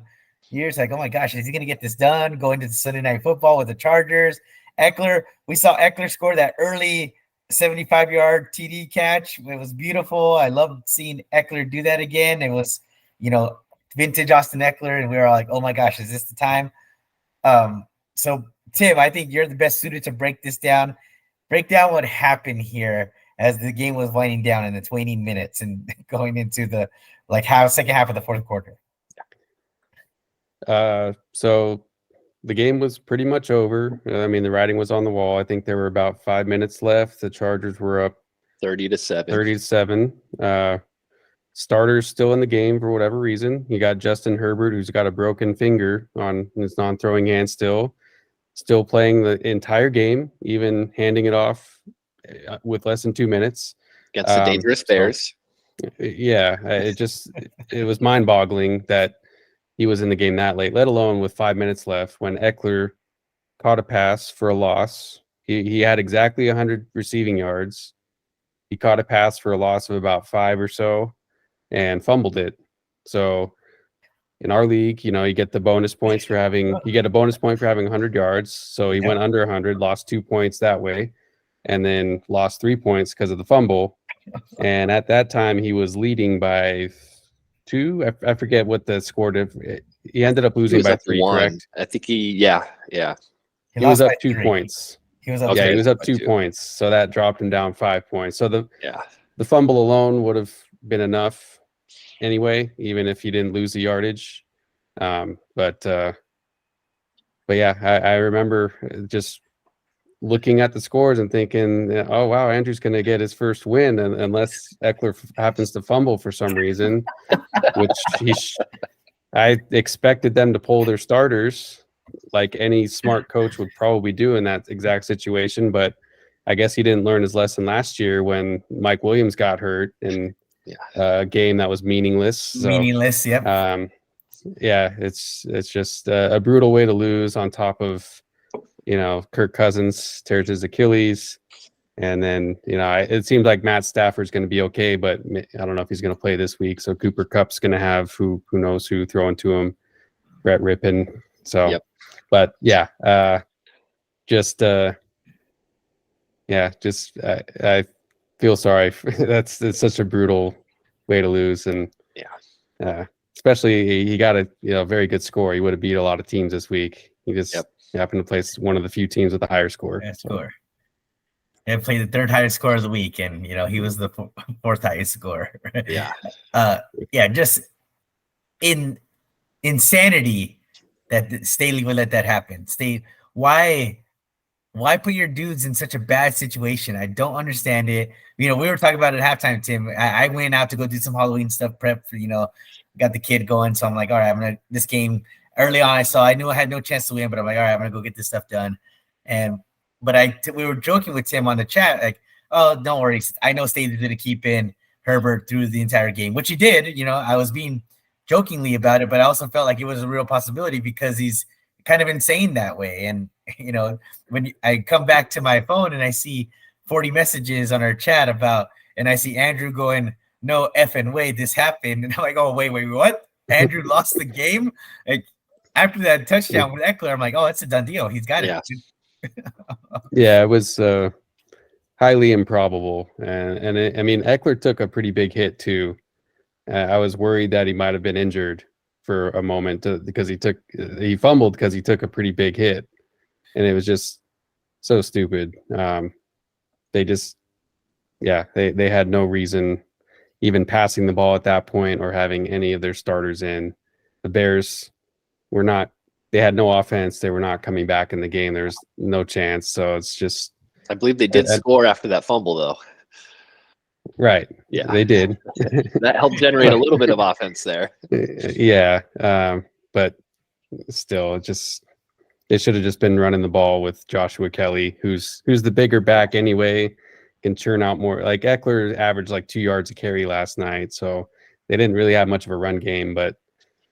years, like, oh my gosh, is he going to get this done? Going to the Sunday Night Football with the Chargers. Eckler, we saw Eckler score that early 75-yard TD catch. It was beautiful. I loved seeing Eckler do that again. It was, vintage Austin Eckler, and we were all like, oh my gosh, is this the time? So Tim, I think you're the best suited to break this down. Break down what happened here as the game was winding down in its waning minutes and going into the second half of the 4th quarter. So the game was pretty much over. I mean, the writing was on the wall. I think there were about 5 minutes left. The Chargers were up 30-7. 30-7. Starters still in the game for whatever reason. You got Justin Herbert, who's got a broken finger on his non-throwing hand still playing the entire game, even handing it off with less than 2 minutes. Against the dangerous Bears. It was mind-boggling that he was in the game that late, let alone with 5 minutes left when Eckler caught a pass for a loss. He had exactly 100 receiving yards. He caught a pass for a loss of about 5 or so and fumbled it. So in our league, you get the bonus points for having 100 yards. So he went under 100, lost 2 points that way, and then lost 3 points because of the fumble. And at that time, he was leading by 2. I forget what the score did. He ended up losing by 3. 1. Correct? I think he He was up 2 points. He was up. He was up 2 points. So that dropped him down 5 points. So the fumble alone would have been enough anyway, even if he didn't lose the yardage. But yeah, I remember just looking at the scores and thinking, oh wow, Andrew's going to get his first win, unless Eckler happens to fumble for some reason, which I expected them to pull their starters like any smart coach would probably do in that exact situation. But I guess he didn't learn his lesson last year when Mike Williams got hurt in a game that was meaningless. So, yep. It's just a brutal way to lose, on top of Kirk Cousins tears his Achilles, and then it seems like Matt Stafford's going to be okay, but I don't know if he's going to play this week. So Cooper Kupp's going to have who knows who throwing to him, Brett Rippon. So, but I feel sorry. It's such a brutal way to lose, and especially he got a very good score. He would have beat a lot of teams this week. He just happened to place one of the few teams with a higher score. Score. He played the 3rd highest score of the week, and he was the 4th highest scorer. Just in insanity that Staley would let that happen. Why put your dudes in such a bad situation? I don't understand it. We were talking about it at halftime, Tim. I went out to go do some Halloween stuff, prep for, got the kid going. So I'm like, all right, this game, early on, I knew I had no chance to win, but I'm like, all right, I'm gonna go get this stuff done. But we were joking with Tim on the chat, like, oh, don't worry, I know Staley's gonna keep in Herbert through the entire game, which he did. I was being jokingly about it, but I also felt like it was a real possibility because he's kind of insane that way. And when I come back to my phone and I see 40 messages on our chat and I see Andrew going, no effing way this happened, and I'm like, oh, wait, what? Andrew lost the game? Like, after that touchdown with Eckler, I'm like, oh, it's a done deal. He's got it. Yeah, it was highly improbable, and Eckler took a pretty big hit too. I was worried that he might have been injured for a moment because he fumbled because he took a pretty big hit, and it was just so stupid. They had no reason even passing the ball at that point or having any of their starters in. The Bears they had no offense. They were not coming back in the game. There was no chance. So it's just, I believe they did score after that fumble though. Right. Yeah, they did. That helped generate a little bit of offense there. Yeah. But still, they should have just been running the ball with Joshua Kelly, who's the bigger back anyway, can churn out more. Like Eckler averaged like 2 yards a carry last night. So they didn't really have much of a run game, but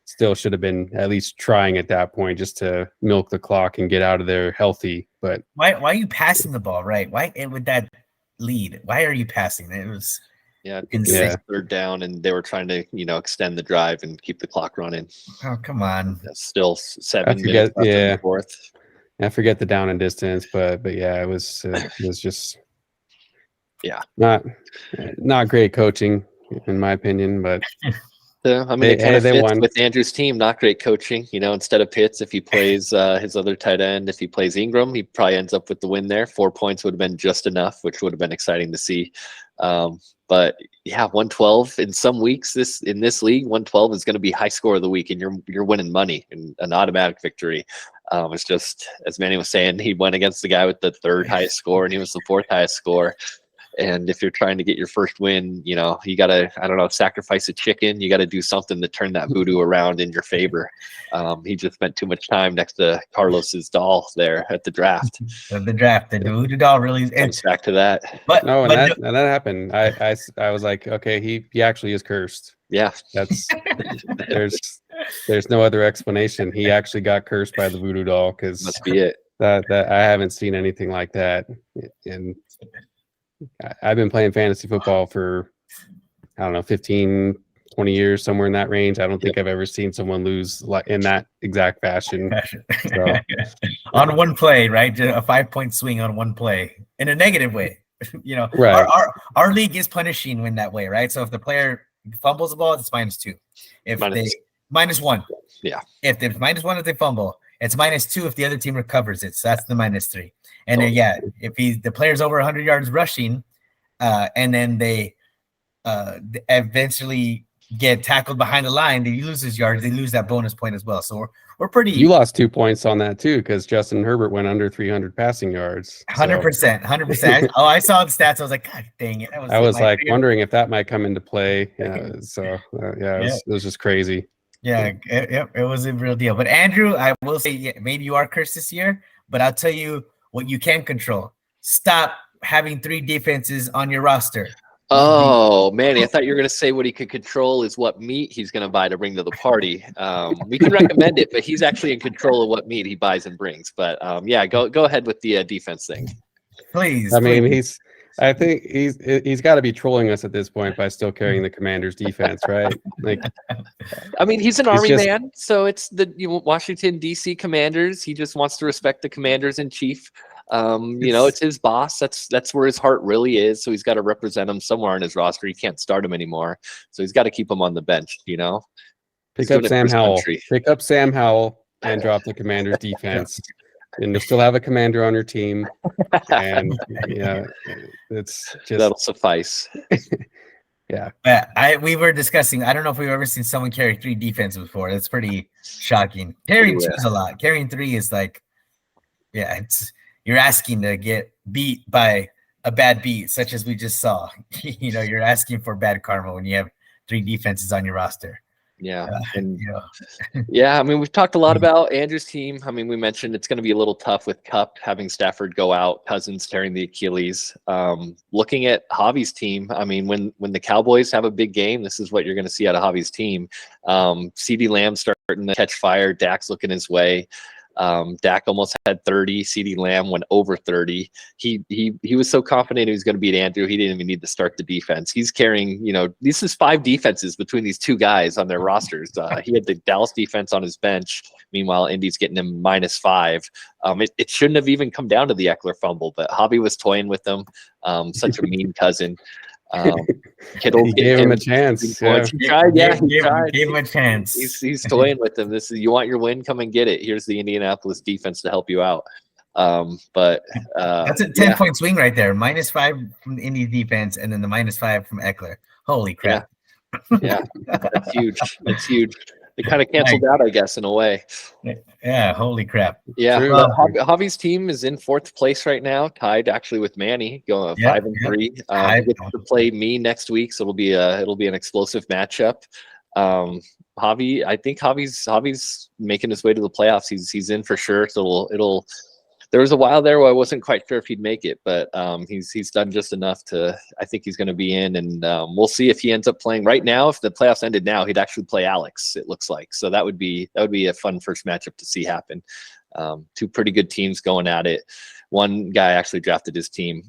still should have been at least trying at that point just to milk the clock and get out of there healthy. But why are you passing the ball, right? Why with that lead? Why are you passing? It was third down, and they were trying to extend the drive and keep the clock running. Oh, come on! That's still 7 minutes left in the fourth. I forget the down and distance, but yeah, it was just not great coaching in my opinion, but. It kind of fits with Andrew's team. Not great coaching, instead of Pitts, if he plays his other tight end, if he plays Ingram, he probably ends up with the win there. 4 points would have been just enough, which would have been exciting to see. But yeah, 112 in some weeks in this league, 112 is going to be high score of the week, and you're winning money and an automatic victory. It's just, as Manny was saying, he went against the guy with the third highest score, and he was the fourth highest score. And if you're trying to get your first win, you got to, sacrifice a chicken. You got to do something to turn that voodoo around in your favor. He just spent too much time next to Carlos's doll there at the draft. The voodoo doll really comes back to that. That happened. I was like, okay, he actually is cursed. Yeah, that's there's no other explanation. He actually got cursed by the voodoo doll because must be it. That I haven't seen anything like that. And I've been playing fantasy football for, 15, 20 years, somewhere in that range. I don't think I've ever seen someone lose in that exact fashion. So. On one play, right? A 5-point swing on one play in a negative way. Right. Our league is punishing in that way, right? So if the player fumbles the ball, it's -2. If -1. Yeah. If it's -1 if they fumble, it's -2 if the other team recovers it. So that's the -3. And then, if the player's over 100 yards rushing, and then they eventually get tackled behind the line, they lose his yards. They lose that bonus point as well. So we're pretty. You lost 2 points on that too, because Justin Herbert went under 300 passing yards. 100%. I saw the stats. I was like, God dang it! I was like wondering if that might come into play. It was just crazy. Yeah, it was a real deal. But Andrew, I will say, maybe you are cursed this year, but I'll tell you what you can control. Stop having 3 defenses on your roster. Oh, Manny, I thought you were going to say what he could control is what meat he's going to buy to bring to the party. We can recommend it, but he's actually in control of what meat he buys and brings. But go ahead with the defense thing. Please. I think he's got to be trolling us at this point by still carrying the Commanders defense, right? He's an Army man, so it's the Washington D.C. Commanders. He just wants to respect the Commanders in chief. It's his boss. That's where his heart really is. So he's got to represent him somewhere on his roster. He can't start him anymore, so he's got to keep him on the bench. Pick up Sam Howell. Pick up Sam Howell and drop the Commanders defense. And you'll still have a commander on your team, and it's just that'll suffice. Yeah. We were discussing. I don't know if we've ever seen someone carry 3 defenses before. That's pretty shocking. Carrying 2 is a lot. Carrying 3 is like, you're asking to get beat by a bad beat, such as we just saw. You're asking for bad karma when you have 3 defenses on your roster. Yeah. And You know, yeah, I mean, we've talked a lot about Andrew's team. I mean, we mentioned it's going to be a little tough with Cup having Stafford go out, Cousins tearing the Achilles. Looking at Javi's team, I mean, when the Cowboys have a big game, this is what you're going to see out of Javi's team. CeeDee Lamb starting to catch fire. Dak's looking his way. Dak almost had 30. CeeDee Lamb went over 30. He was so confident he was going to beat Andrew. He didn't even need to start the defense. He's carrying, this is 5 defenses between these 2 guys on their rosters. He had the Dallas defense on his bench. Meanwhile, Indy's getting him -5. It shouldn't have even come down to the Eckler fumble, but Javi was toying with them. Such a mean cousin. Kittle he gave him a chance. Yeah. He tried. Yeah, he tried. Gave him a chance. He's toying with them. This is, you want your win, come and get it. Here's the Indianapolis defense to help you out. But that's a 10-point swing right there. -5 from the Indy defense, and then the -5 from Eckler. Holy crap! Yeah, that's huge. That's huge. They kind of canceled out, I guess, in a way. Yeah, holy crap. Yeah, Javi's team is in 4th place right now, tied actually with Manny, going 5-3. He gets to play me next week, so it'll be an explosive matchup. Javi, I think Javi's making his way to the playoffs. He's in for sure. So it'll. There was a while there where I wasn't quite sure if he'd make it, but he's done just enough to. I think he's going to be in, and we'll see if he ends up playing. Right now, if the playoffs ended now, he'd actually play Alex. It looks like, so that would be a fun first matchup to see happen. 2 pretty good teams going at it. One guy actually drafted his team.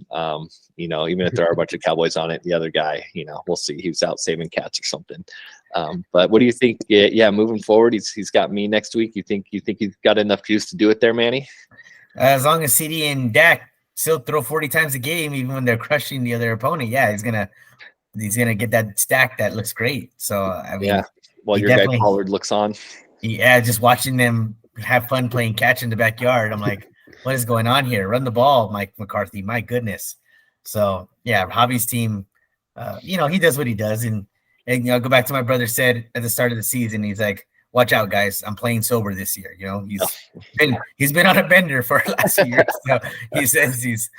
Even if there are a bunch of Cowboys on it, the other guy, we'll see. He was out saving cats or something. But what do you think? Yeah, moving forward, he's got me next week. You think he's got enough juice to do it there, Manny? As long as CD and Dak still throw 40 times a game, even when they're crushing the other opponent, he's gonna get that stack that looks great. So I mean, while your guy Pollard looks on, just watching them have fun playing catch in the backyard, I'm like, what is going on here? Run the ball, Mike McCarthy. My goodness. So Javi's team, he does what he does, and go back to my brother said at the start of the season, he's like, watch out, guys. I'm playing sober this year. He's been on a bender for the last few years. So he says he's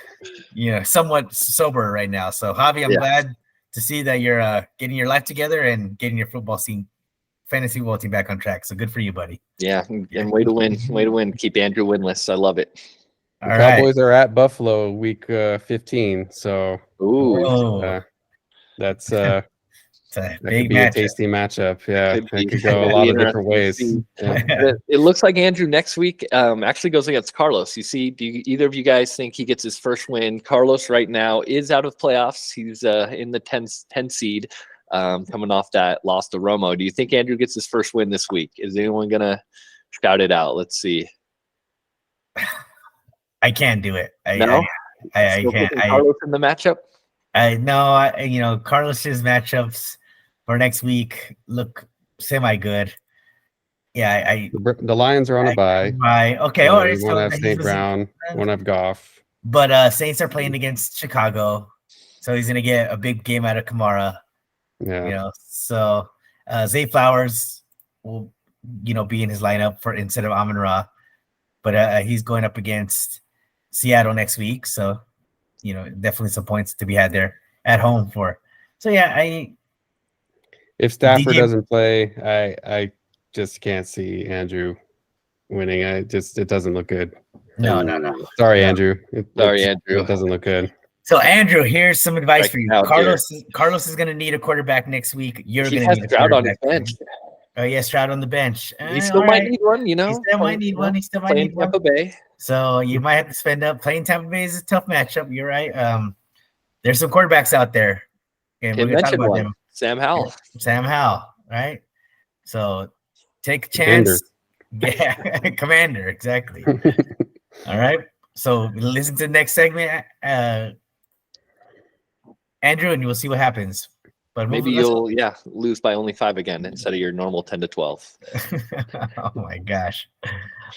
somewhat sober right now. So Javi, I'm glad to see that you're getting your life together and getting your fantasy football team back on track. So good for you, buddy. Yeah, and way to win. Keep Andrew winless. I love it. The Cowboys are at Buffalo week 15. So that's that could be a tasty matchup. Yeah, it could go a lot of different ways. Yeah. It looks like Andrew next week actually goes against Carlos. You see, do either of you guys think he gets his first win? Carlos right now is out of playoffs. He's in the 10 seed, coming off that loss to Romo. Do you think Andrew gets his first win this week? Is anyone gonna shout it out? Let's see. I can't do it. I can't. Carlos in the matchup. Carlos's matchups for next week look semi good. Yeah, the Lions are on a bye. Okay, all right. We want to have St. Brown, want to have Goff. But Saints are playing against Chicago, so he's gonna get a big game out of Kamara. Yeah. So Zay Flowers will, be in his lineup for instead of Amon-Ra, but he's going up against Seattle next week. So, definitely some points to be had there at home for. So if Stafford doesn't play, I just can't see Andrew winning. It doesn't look good. No. Sorry, Andrew. Andrew. It doesn't look good. So Andrew, here's some advice for you. Carlos is going to need a quarterback next week. You're going to need a Stroud on his quarterback. bench. Oh yeah, Stroud on the bench. He still might need one, He still might need one. Tampa Bay. So you might have to spend up. Playing Tampa Bay is a tough matchup. You're right. There's some quarterbacks out there, and we're going to talk about them. Sam Howell, right? So take a chance. Yeah, Commander, exactly. All right. So listen to the next segment, Andrew, and we'll see what happens. But maybe you'll lose by only 5 again instead of your normal 10 to 12. Oh my gosh.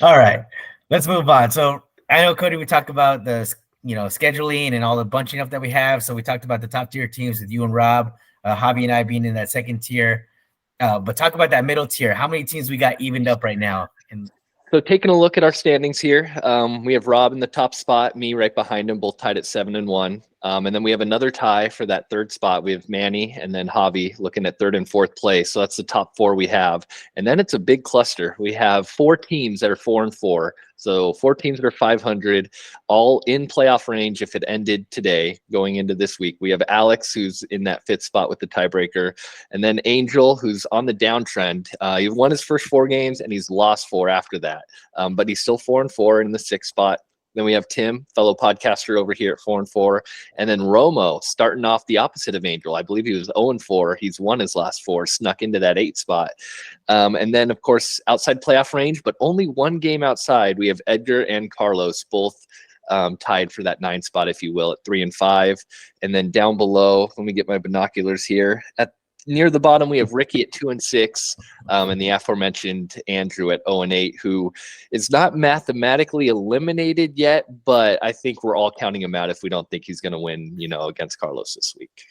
All right. Let's move on. So I know, Cody, we talked about the scheduling and all the bunching up that we have. So we talked about the top tier teams with you and Rob, Javi and I being in that second tier. But talk about that middle tier. How many teams we got evened up right now? So taking a look at our standings here, we have Rob in the top spot, me right behind him, both tied at 7-1. And then we have another tie for that third spot. We have Manny and then Javi looking at third and fourth place. So that's the top 4 we have. And then it's a big cluster. We have 4 teams that are 4-4. So 4 teams that are 500, all in playoff range if it ended today going into this week. We have Alex, who's in that 5th spot with the tiebreaker. And then Angel, who's on the downtrend. He won his first 4 games and he's lost 4 after that. But he's still 4-4 in the 6th spot. Then we have Tim, fellow podcaster over here at 4-4. And then Romo starting off the opposite of Angel. I believe he was 0-4. He's won his last 4, snuck into that 8th spot. And then, of course, outside playoff range, but only 1 game outside. We have Edgar and Carlos both tied for that 9th spot, if you will, at 3-5. And then down below, let me get my binoculars here. Near the bottom, we have Ricky at 2-6, and the aforementioned Andrew at 0-8, who is not mathematically eliminated yet, but I think we're all counting him out if we don't think he's going to win, against Carlos this week.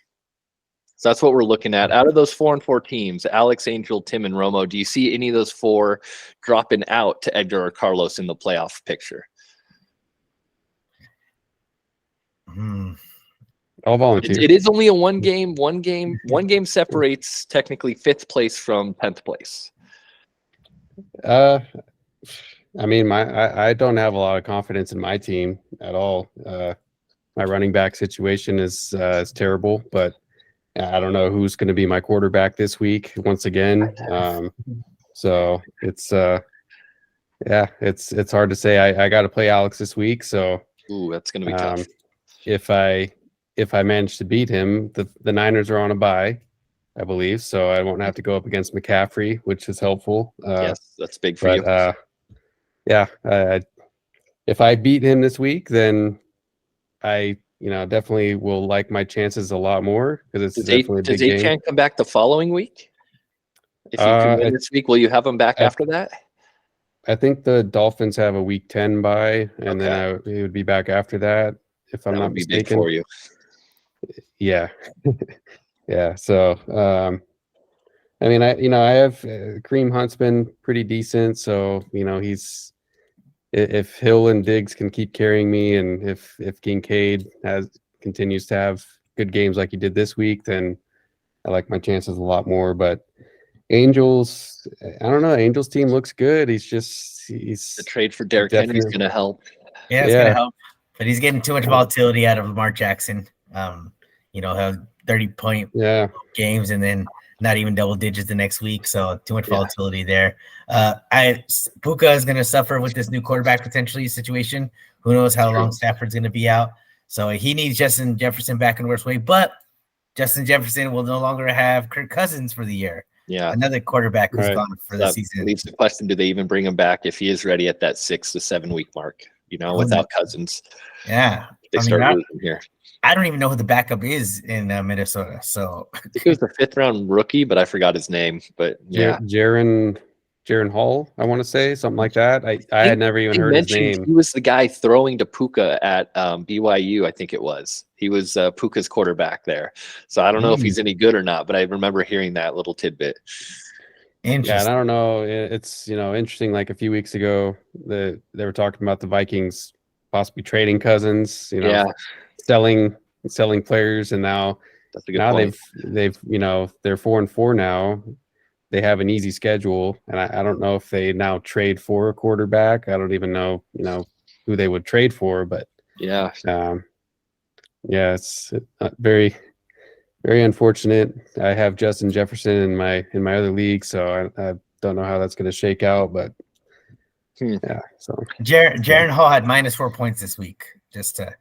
So that's what we're looking at. Out of those 4-4 teams, Alex, Angel, Tim, and Romo, do you see any of those 4 dropping out to Edgar or Carlos in the playoff picture? I'll volunteer. It is only a one game separates technically 5th place from 10th place. I mean, I don't have a lot of confidence in my team at all. My running back situation is terrible, but I don't know who's going to be my quarterback this week once again. So it's it's hard to say. I got to play Alex this week, so that's going to be tough. If I manage to beat him, the Niners are on a bye, I believe, so I won't have to go up against McCaffrey, which is helpful. Yes, that's big for you. If I beat him this week, then I definitely will like my chances a lot more because it's definitely a big game. Does Achane come back the following week? If you can win this week, will you have him back after that? I think the Dolphins have a week 10 bye, and then he would be back after that. If I'm not mistaken, big for you. Yeah. Yeah. So, I mean, I have Kareem Hunt's been pretty decent. So, if Hill and Diggs can keep carrying me, and if Kincaid continues to have good games like he did this week, then I like my chances a lot more. But Angels, I don't know. Angels team looks good. He's the trade for Derrick Henry is going to help. Yeah, it's going to help. But he's getting too much volatility out of Lamar Jackson. Have 30-point games and then not even double digits the next week. So too much volatility there. Puka is going to suffer with this new quarterback potentially situation. Who knows how long Stafford's going to be out. So he needs Justin Jefferson back in the worst way. But Justin Jefferson will no longer have Kirk Cousins for the year. Yeah. Another quarterback who's gone for the season. Leaves the question, do they even bring him back if he is ready at that 6 to 7 week mark, without Cousins? Yeah. They start losing here. I don't even know who the backup is in Minnesota. So I think it was the 5th round rookie, but I forgot his name. But Jaron Hall, I want to say something like that. I had never even heard his name. He was the guy throwing to Puka at BYU. I think it was. He was Puka's quarterback there. So I don't know if he's any good or not, but I remember hearing that little tidbit. Yeah, and I don't know. It's interesting. Like a few weeks ago, they were talking about the Vikings possibly trading Cousins. Selling players, and now they've they're 4-4 now. They have an easy schedule, and I don't know if they now trade for a quarterback. I don't even know who they would trade for, but it's very, very unfortunate. I have Justin Jefferson in my other league, so I don't know how that's going to shake out, but yeah. So Jaron Hall had -4 points this week, just to.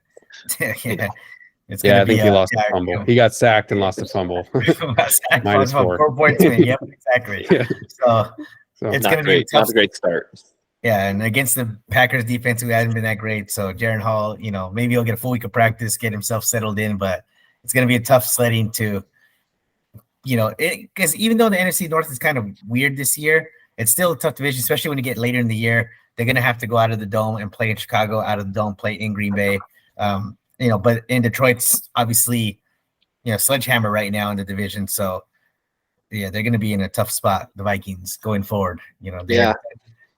I think he lost a fumble. He got sacked and lost a fumble. -4. 4 points win. Yep, exactly. So it's going to be not a great start. Yeah, and against the Packers defense, who hasn't been that great. So Jaron Hall, maybe he'll get a full week of practice, get himself settled in, but it's going to be a tough sledding to, because even though the NFC North is kind of weird this year, it's still a tough division, especially when you get later in the year. They're going to have to go out of the dome and play in Chicago, out of the dome, play in Green Bay. But in Detroit's obviously, sledgehammer right now in the division. So, they're going to be in a tough spot, the Vikings, going forward. They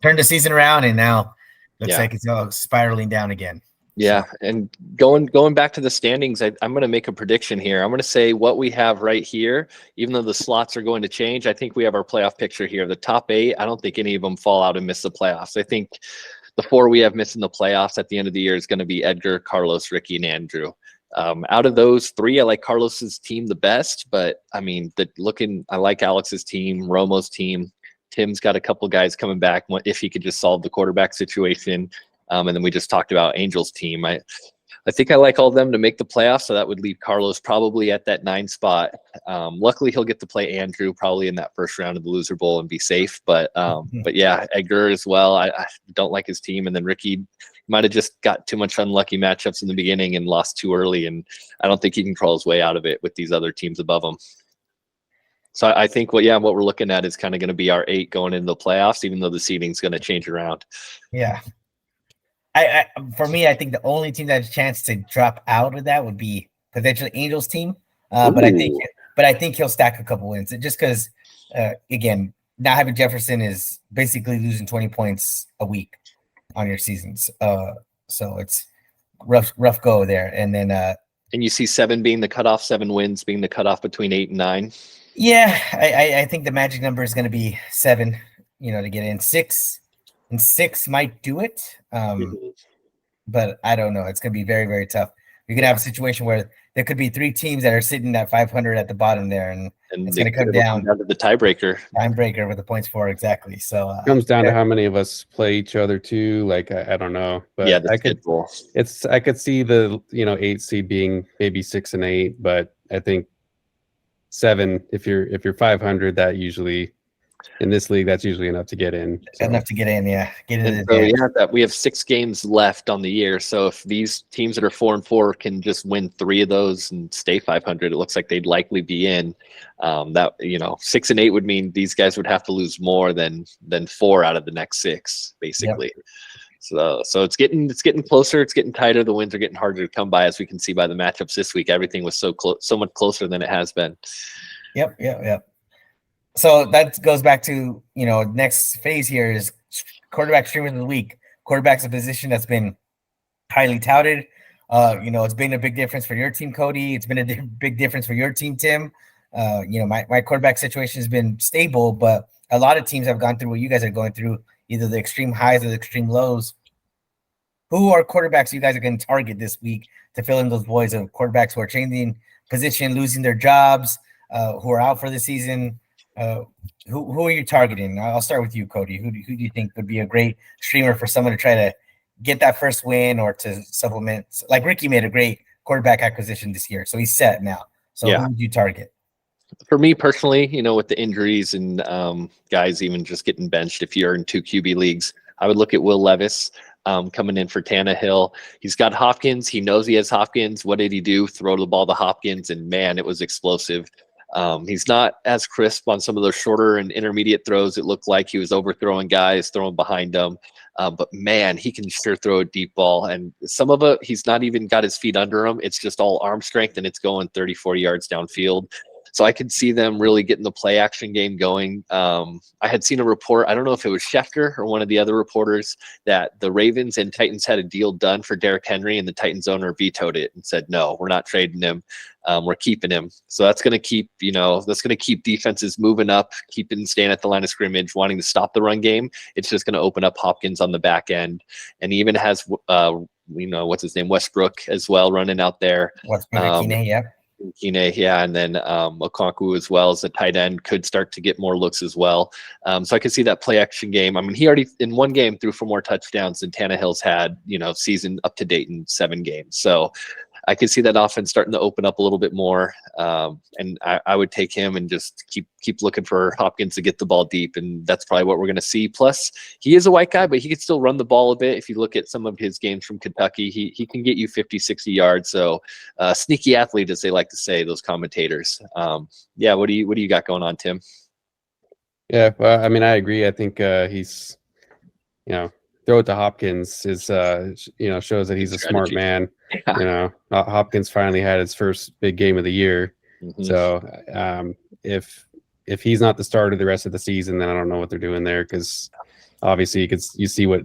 turned the season around, and now looks like it's spiraling down again. Yeah, and going back to the standings, I'm going to make a prediction here. I'm going to say what we have right here, even though the slots are going to change, I think we have our playoff picture here. The top 8, I don't think any of them fall out and miss the playoffs. I think the 4 we have missing the playoffs at the end of the year is going to be Edgar, Carlos, Ricky, and Andrew. Out of those 3, I like Carlos's team the best, but I mean, I like Alex's team, Romo's team. Tim's got a couple guys coming back if he could just solve the quarterback situation. And then we just talked about Angel's team. I think I like all of them to make the playoffs, so that would leave Carlos probably at that 9 spot. Luckily, he'll get to play Andrew probably in that first round of the Loser Bowl and be safe. But yeah, Edgar as well. I don't like his team, and then Ricky might have just got too much unlucky matchups in the beginning and lost too early, and I don't think he can crawl his way out of it with these other teams above him. So I think what we're looking at is kind of going to be our 8 going into the playoffs, even though the seeding's going to change around. Yeah. For me, I think the only team that has a chance to drop out of that would be potentially Angel's team. But I think he'll stack a couple wins just because, again, not having Jefferson is basically losing 20 points a week on your seasons. So it's rough go there. And then and you see 7 being the cutoff, 7 wins being the cutoff between 8 and 9. Yeah, I think the magic number is going to be 7. To get in 6. And 6 might do it, but I don't know. It's going to be very, very tough. You're going to have a situation where there could be 3 teams that are sitting at 500 at the bottom there, and it's going to come down to the tiebreaker. Tiebreaker with the points for exactly. So it comes down to how many of us play each other too. Like I don't know, but yeah, I could see the 8 seed being maybe 6 and 8, but I think 7. If you're 500, that usually. In this league, that's usually enough to get in. So. Enough to get in, yeah. Get into we have 6 games left on the year. So if these teams that are 4-4 can just win 3 of those and stay 500, it looks like they'd likely be in. 6 and 8 would mean these guys would have to lose more than 4 out of the next 6, basically. Yep. So it's getting closer. It's getting tighter. The wins are getting harder to come by, as we can see by the matchups this week. Everything was so much closer than it has been. Yep. So that goes back to, next phase here is quarterback streamers of the week. Quarterback's a position that's been highly touted. It's been a big difference for your team, Cody. It's been a big difference for your team, Tim. My quarterback situation has been stable, but a lot of teams have gone through what you guys are going through, either the extreme highs or the extreme lows. Who are quarterbacks you guys are going to target this week to fill in those voids of quarterbacks who are changing position, losing their jobs, who are out for the season? Who are you targeting? I'll start with you, Cody. Who do you think would be a great streamer for someone to try to get that first win or to supplement? Like Ricky made a great quarterback acquisition this year, so he's set now. So who would you target? For me personally, with the injuries and guys even just getting benched, if you're in 2 QB leagues, I would look at Will Levis coming in for Tannehill. He's got Hopkins. He knows he has Hopkins. What did he do? Throw the ball to Hopkins, and man, it was explosive. He's not as crisp on some of those shorter and intermediate throws. It looked like he was overthrowing guys, throwing behind them. But man, he can sure throw a deep ball. And some of it, he's not even got his feet under him. It's just all arm strength, and it's going 30, 40 yards downfield. So I could see them really getting the play action game going. I had seen a report, I don't know if it was Schefter or one of the other reporters, that the Ravens and Titans had a deal done for Derrick Henry, and the Titans owner vetoed it and said, no, we're not trading him. We're keeping him. So that's going to keep, defenses moving up, staying at the line of scrimmage, wanting to stop the run game. It's just going to open up Hopkins on the back end. And he even has, what's his name? Westbrook as well running out there. Kine, and then Okonkwo as well as a tight end could start to get more looks as well. So I could see that play action game. I mean, he already in one game threw for more touchdowns than Tannehill's had, season up to date in 7 games. So I could see that offense starting to open up a little bit more. And I would take him and just keep looking for Hopkins to get the ball deep. And that's probably what we're going to see. Plus, he is a white guy, but he can still run the ball a bit. If you look at some of his games from Kentucky, he can get you 50, 60 yards. So sneaky athlete, as they like to say, those commentators. What do you got going on, Tim? Yeah, well, I mean, I agree. I think he's, throw it to Hopkins is, shows that he's a smart man. Yeah. Hopkins finally had his first big game of the year. Mm-hmm. So if he's not the starter the rest of the season, then I don't know what they're doing there, because obviously you see what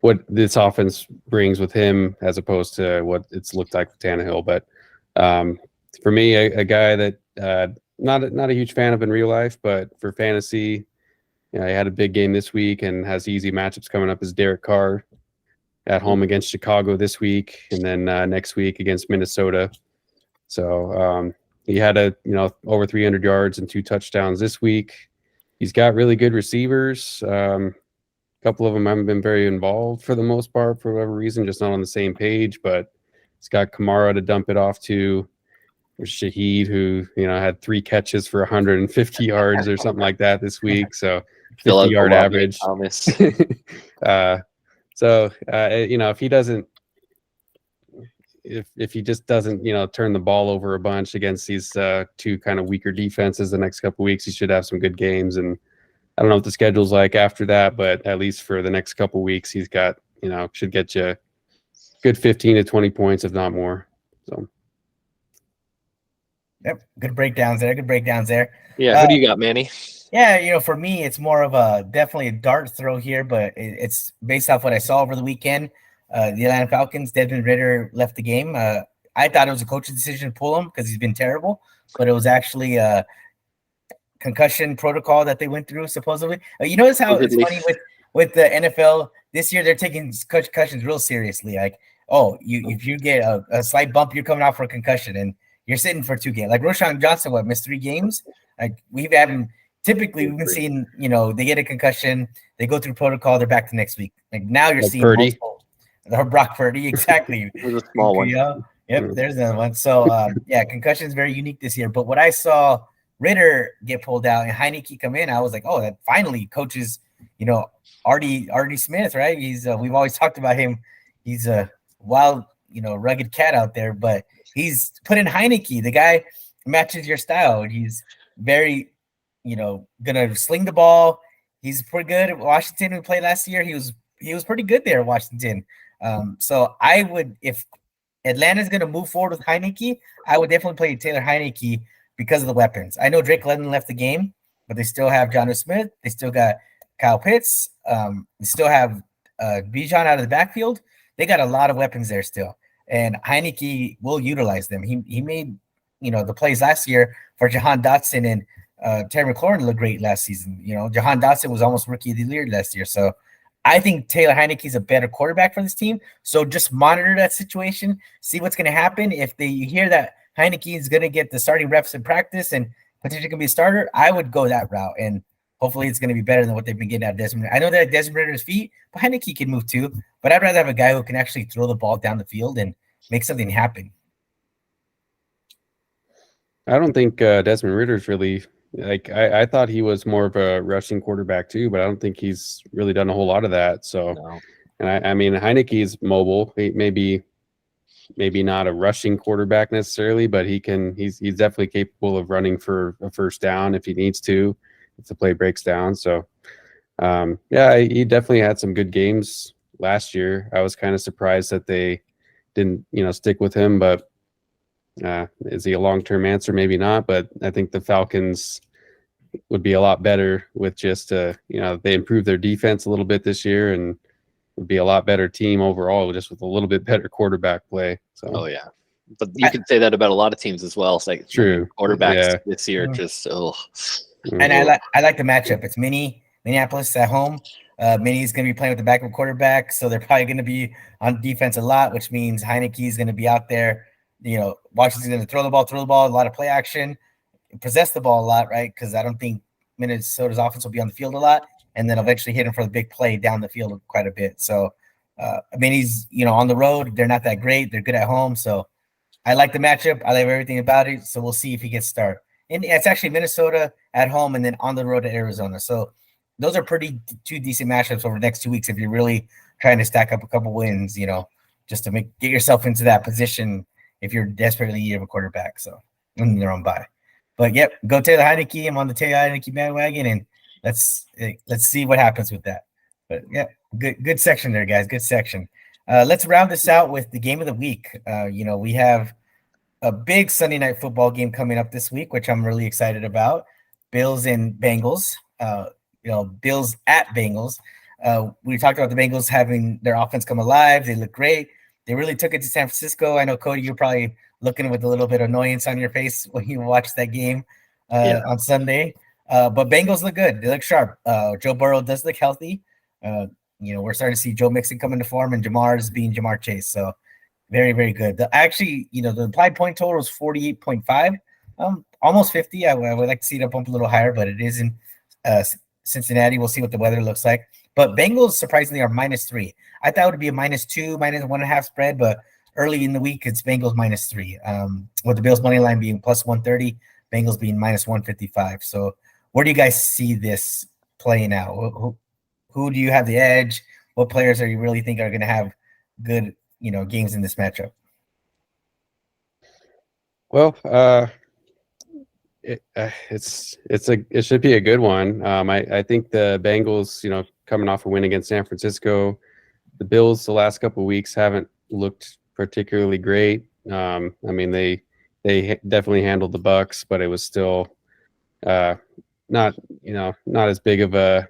what this offense brings with him as opposed to what it's looked like with Tannehill. But for me, a guy that not a huge fan of in real life, but for fantasy, he had a big game this week and has easy matchups coming up, is Derek Carr at home against Chicago this week, and then next week against Minnesota. So he had over 300 yards and 2 touchdowns this week. He's got really good receivers. A couple of them haven't been very involved for the most part for whatever reason, just not on the same page. But he's got Kamara to dump it off to. There's Shaheed, who had 3 catches for 150 yards or something like that this week. So 50-yard average. If he doesn't, if he just doesn't, turn the ball over a bunch against these 2 kind of weaker defenses the next couple of weeks, he should have some good games. And I don't know what the schedule's like after that, but at least for the next couple of weeks, he's got, should get you good 15 to 20 points, if not more. So. Yep, good breakdowns there. Yeah, who do you got, Manny? Yeah, for me, it's more of definitely a dart throw here, but it's based off what I saw over the weekend. The Atlanta Falcons, Desmond Ridder left the game. I thought it was a coach's decision to pull him because he's been terrible, but it was actually a concussion protocol that they went through, supposedly. You notice how it's funny with the NFL this year, they're taking concussions real seriously. Like, if you get a slight bump, you're coming out for a concussion, and you're sitting for 2 games. Like Roschon Johnson, missed 3 games? Like we've been seeing, they get a concussion, they go through protocol, they're back the next week. Like now you're seeing multiple. Brock Purdy, exactly. It was a small one. Yep, there's another one. So concussion is very unique this year. But what I saw Ridder get pulled out and Heineke come in, I was like, oh, that finally coaches, Artie Smith, right? He's we've always talked about him. He's a wild, rugged cat out there, but he's put in Heineke. The guy matches your style. He's very, gonna sling the ball. He's pretty good at Washington. We played last year. He was pretty good there at Washington. So I would, if Atlanta's gonna move forward with Heineke, I would definitely play Taylor Heineke because of the weapons. I know Drake London left the game, but they still have Jonnu Smith. They still got Kyle Pitts. They still have Bijan out of the backfield. They got a lot of weapons there still. And Heineke will utilize them. He made, the plays last year for Jahan Dotson and Terry McLaurin looked great last season. Jahan Dotson was almost rookie of the year last year. So I think Taylor Heineke is a better quarterback for this team. So just monitor that situation, see what's going to happen. If you hear that Heineke is going to get the starting reps in practice and potentially going to be a starter, I would go that route. And hopefully it's going to be better than what they've been getting out of Desmond. I know that Desmond Ridder's feet, but Heineke can move too. But I'd rather have a guy who can actually throw the ball down the field and make something happen. I don't think Desmond Ridder's really I thought he was more of a rushing quarterback too, but I don't think he's really done a whole lot of that. So, no. And I mean, Heineke's mobile. He maybe not a rushing quarterback necessarily, but he's definitely capable of running for a first down if he needs to, if the play breaks down. So, he definitely had some good games last year. I was kind of surprised that they didn't, stick with him, but is he a long-term answer? Maybe not, but I think the Falcons would be a lot better with just, they improved their defense a little bit this year and would be a lot better team overall, just with a little bit better quarterback play. So. Oh yeah, but you can say that about a lot of teams as well. It's like true quarterbacks this year, just And I like the matchup. It's Minneapolis at home. Minnie's going to be playing with the backup quarterback, so they're probably going to be on defense a lot, which means Heineke is going to be out there. Washington's going to throw the ball, a lot of play action, possess the ball a lot, right? Because I don't think Minnesota's offense will be on the field a lot, and then eventually hit him for the big play down the field quite a bit. So, he's, on the road. They're not that great. They're good at home. So I like the matchup. I like everything about it. So we'll see if he gets started. And it's actually Minnesota at home and then on the road to Arizona. So those are two decent matchups over the next 2 weeks if you're really trying to stack up a couple wins, just to get yourself into that position if you're desperately in need of a quarterback. So in your own bye. But yep, go Taylor Heineke. I'm on the Taylor Heineke bandwagon, and let's see what happens with that. But yeah, good section there, guys. Good section. Let's round this out with the game of the week. We have a big Sunday night football game coming up this week, which I'm really excited about. Bills and Bengals. Bills at Bengals. We talked about the Bengals having their offense come alive. They look great. They really took it to San Francisco. I know, Cody, you're probably looking with a little bit of annoyance on your face when you watch that game on Sunday. But Bengals look good. They look sharp. Joe Burrow does look healthy. We're starting to see Joe Mixon come into form, and Jamar is being Jamar Chase. So very, very good. The implied point total is 48.5, almost 50. I would like to see it up a little higher, but it is in Cincinnati. We'll see what the weather looks like. But Bengals surprisingly are -3. I thought it would be a -2, -1.5 spread, but early in the week it's Bengals -3. With the Bills money line being +130, Bengals being -155. So where do you guys see this playing out? Who do you have the edge? What players are you really think are going to have good, games in this matchup? Well, it should be a good one. I think the Bengals, coming off a win against San Francisco, the Bills the last couple of weeks haven't looked particularly great. I mean, they definitely handled the Bucs, but it was still not as big of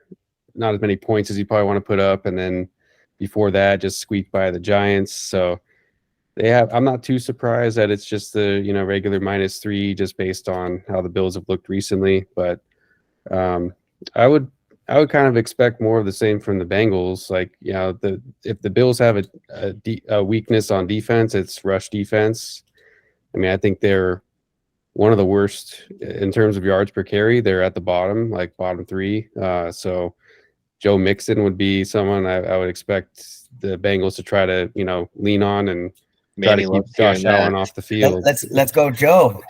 not as many points as you probably want to put up. And then before that, just squeaked by the Giants. So I'm not too surprised that it's just the, regular -3 just based on how the Bills have looked recently. But I would kind of expect more of the same from the Bengals. Like, if the Bills have a weakness on defense, it's rush defense. I mean, I think they're one of the worst in terms of yards per carry. They're at the bottom, like bottom 3. So Joe Mixon would be someone I would expect the Bengals to try to, lean on and try to keep Josh Allen off the field. Let's go, Joe.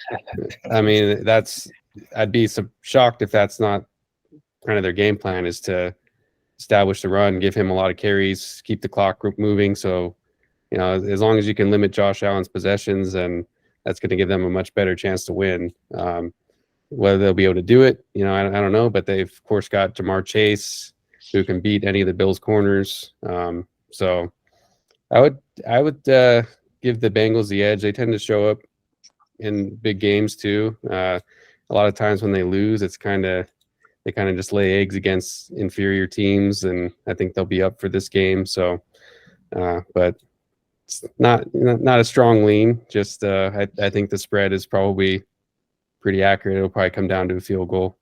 I mean, I'd be shocked if that's not kind of their game plan, is to establish the run, give him a lot of carries, keep the clock moving. So, as long as you can limit Josh Allen's possessions, and that's going to give them a much better chance to win. Whether they'll be able to do it, I don't know. But they've, of course, got Jamar Chase, who can beat any of the Bills' corners. So I would give the Bengals the edge. They tend to show up in big games too. A lot of times when they lose, they kind of just lay eggs against inferior teams, and I think they'll be up for this game. So, but it's not a strong lean. Just I think the spread is probably pretty accurate. It'll probably come down to a field goal.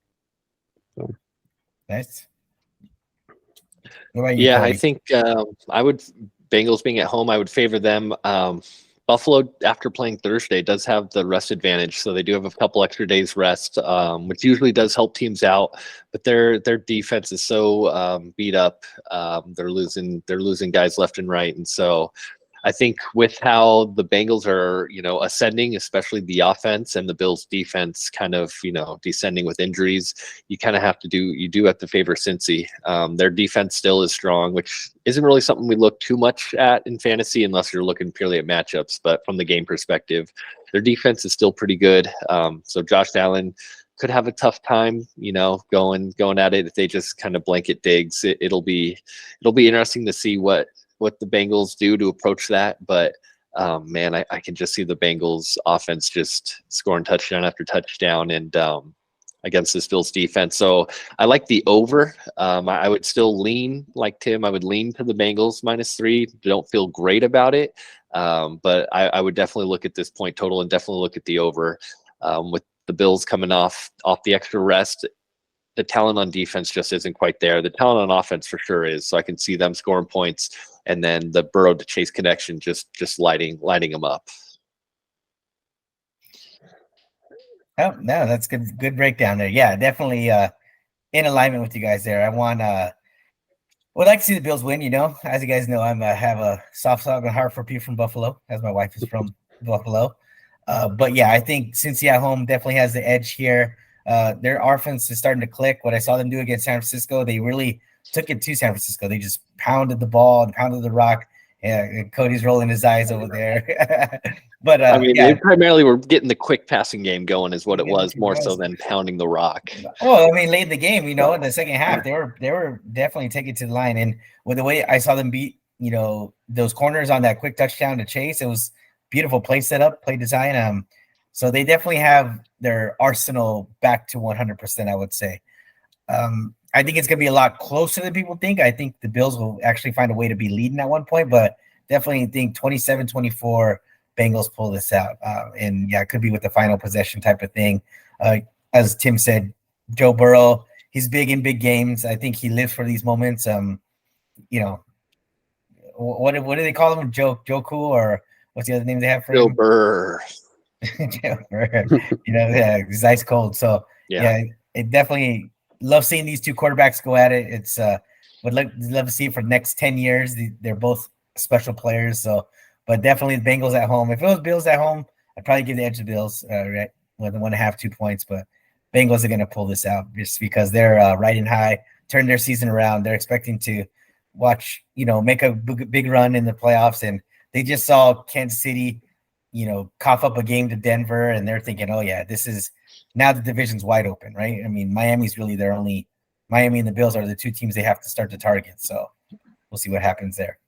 So nice. Yeah, I think I would, Bengals being at home, I would favor them. Buffalo, after playing Thursday, does have the rest advantage, so they do have a couple extra days rest, which usually does help teams out. But their defense is so beat up. They're losing guys left and right, and so I think with how the Bengals are, ascending, especially the offense, and the Bills defense kind of, descending with injuries, you kind of have to favor Cincy. Their defense still is strong, which isn't really something we look too much at in fantasy unless you're looking purely at matchups. But from the game perspective, their defense is still pretty good. So Josh Allen could have a tough time, going at it if they just kind of blanket Diggs. It'll be interesting to see what the Bengals do to approach that. But man, I can just see the Bengals offense just scoring touchdown after touchdown and against this Bills defense. So I like the over. I would still lean, like Tim, I would lean to the Bengals -3. Don't feel great about it. But I would definitely look at this point total and definitely look at the over. With the Bills coming off the extra rest, the talent on defense just isn't quite there. The talent on offense for sure is. So I can see them scoring points, and then the Burrow to Chase connection just lighting them up. Oh no, that's good breakdown there. Yeah, definitely in alignment with you guys there. I would like to see the Bills win. As you guys know, I have a soft spot in heart for people from Buffalo, as my wife is from Buffalo. But yeah, I think Cincy at home definitely has the edge here. Their offense is starting to click. What I saw them do against San Francisco, they really took it to San Francisco. They just pounded the ball, pounded the rock. Yeah, Cody's rolling his eyes over there. But I mean, they primarily were getting the quick passing game going, is what it was, more so than pounding the rock. Well, I mean, late in the game, in the second half, they were definitely taking it to the line. And with the way I saw them beat, those corners on that quick touchdown to Chase, it was beautiful play setup, play design. So they definitely have their arsenal back to 100%, I would say. I think it's going to be a lot closer than people think. I think the Bills will actually find a way to be leading at one point, but definitely think 27-24 Bengals pull this out. And yeah, it could be with the final possession type of thing. As Tim said, Joe Burrow, he's big in big games. I think he lives for these moments. What do they call him? Joku, or what's the other name they have for Joe him? Burr. Joe Burr. Yeah, he's ice cold. So yeah, it definitely love seeing these two quarterbacks go at it. It's would love to see it for the next 10 years. They're both special players. So, but definitely the Bengals at home. If it was Bills at home, I'd probably give the edge to Bills, right, with 1.5, 2 points. But Bengals are going to pull this out just because they're riding high, turn their season around. They're expecting to make a big run in the playoffs, and they just saw Kansas City, cough up a game to Denver, and they're thinking, oh yeah, this is now the division's wide open, right? I mean, Miami's really Miami and the Bills are the two teams they have to start to target. So we'll see what happens there.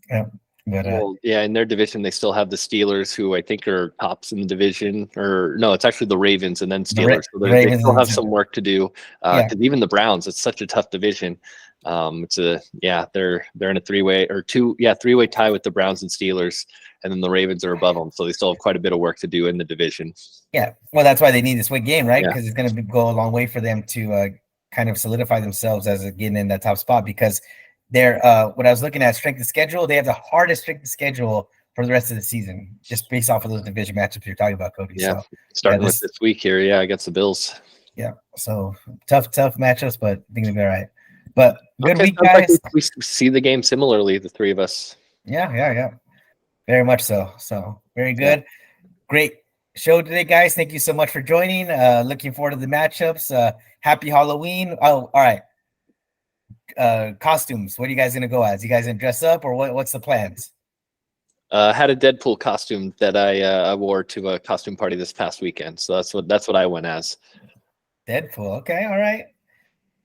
Yeah. But, in their division, they still have the Steelers, who I think are tops in the division. Or no, it's actually the Ravens and then Steelers. So they still have some work to do. Because even the Browns, it's such a tough division. They're in a three-way tie with the Browns and Steelers, and then the Ravens are above them. So they still have quite a bit of work to do in the division. Yeah, well, that's why they need this win game, right? Because it's going to go a long way for them to kind of solidify themselves as getting in that top spot. Because they're when I was looking at strength of schedule, they have the hardest strength of schedule for the rest of the season, just based off of those division matchups you're talking about, Cody. Yeah, so, starting with this week here, against the Bills. Yeah, so tough matchups, but I think they'll be all right. But good week, guys. Like we see the game similarly, the three of us. Yeah. Very much so. So very good. Yeah. Great show today, guys. Thank you so much for joining. Looking forward to the matchups. Happy Halloween. Oh, all right. Costumes. What are you guys gonna go as? You guys gonna dress up, or what's the plans? Had a Deadpool costume that I wore to a costume party this past weekend. So that's what I went as. Deadpool. Okay, all right.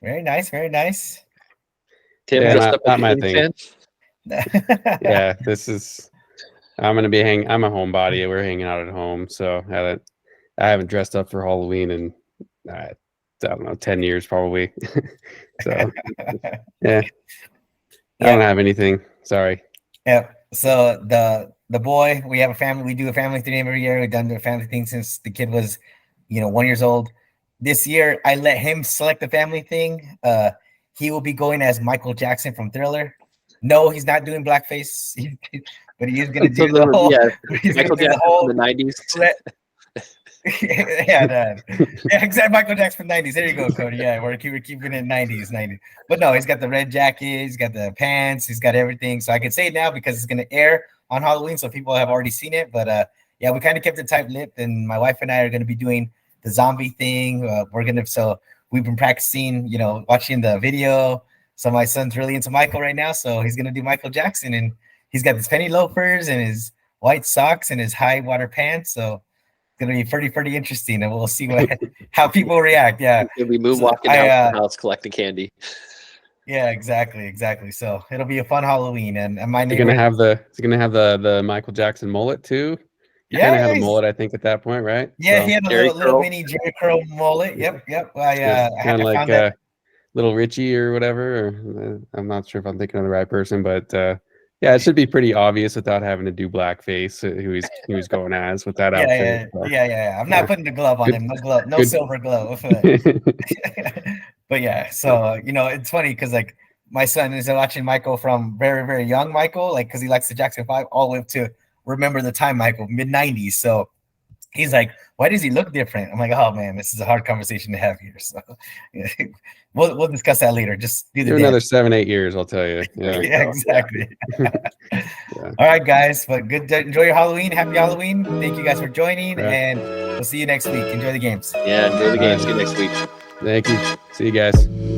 Very nice. Tim, not my thing. Yeah, I'm gonna be I'm a homebody. We're hanging out at home, so I haven't dressed up for Halloween in I don't know, 10 years probably. So yeah, I don't have anything. Sorry. Yeah. So the boy, we have a family. We do a family thing every year. We've done the family thing since the kid was, 1 year old. This year, I let him select the family thing. He will be going as Michael Jackson from Thriller. No, he's not doing blackface, but he is going to do the whole. Yeah, Michael Jackson from the 90s. Yeah, exactly. Michael Jackson from the 90s. There you go, Cody. Yeah, we're keeping it 90s. But no, he's got the red jacket, he's got the pants, he's got everything. So I can say it now because it's going to air on Halloween, so people have already seen it. But yeah, we kind of kept it tight-lipped, and my wife and I are going to be doing the zombie thing. So we've been practicing, watching the video. So my son's really into Michael right now, so he's gonna do Michael Jackson, and he's got his penny loafers and his white socks and his high water pants. So it's gonna be pretty interesting, and we'll see how people react. Yeah, he'll be moonwalking out the house collecting candy. Yeah, exactly. So it'll be a fun Halloween, and my neighbor. Is he gonna have the Michael Jackson mullet too? You kind of had a mullet, I think, at that point, right? Yeah, so, he had a little mini Jerry curl mullet. Yep. I kind of like Little Richie or whatever. I'm not sure if I'm thinking of the right person, but yeah, it should be pretty obvious without having to do blackface who he's going as with that outfit. Yeah. I'm not putting the glove on him. No glove, no silver glove. But yeah, so it's funny because like my son is watching Michael from very, very young Michael, like because he likes the Jackson 5 all the way up to Remember the Time Michael, mid-90s. So he's like, why does he look different? I'm like, oh man, this is a hard conversation to have here. So yeah, we'll discuss that later. Just do another 7-8 years, I'll tell you. Yeah, exactly. Yeah. All right, guys, but good. Enjoy your Halloween. Happy Halloween. Thank you guys for joining, and we'll see you next week. Enjoy the games. Yeah, enjoy the games. Good next week. Thank you. See you guys.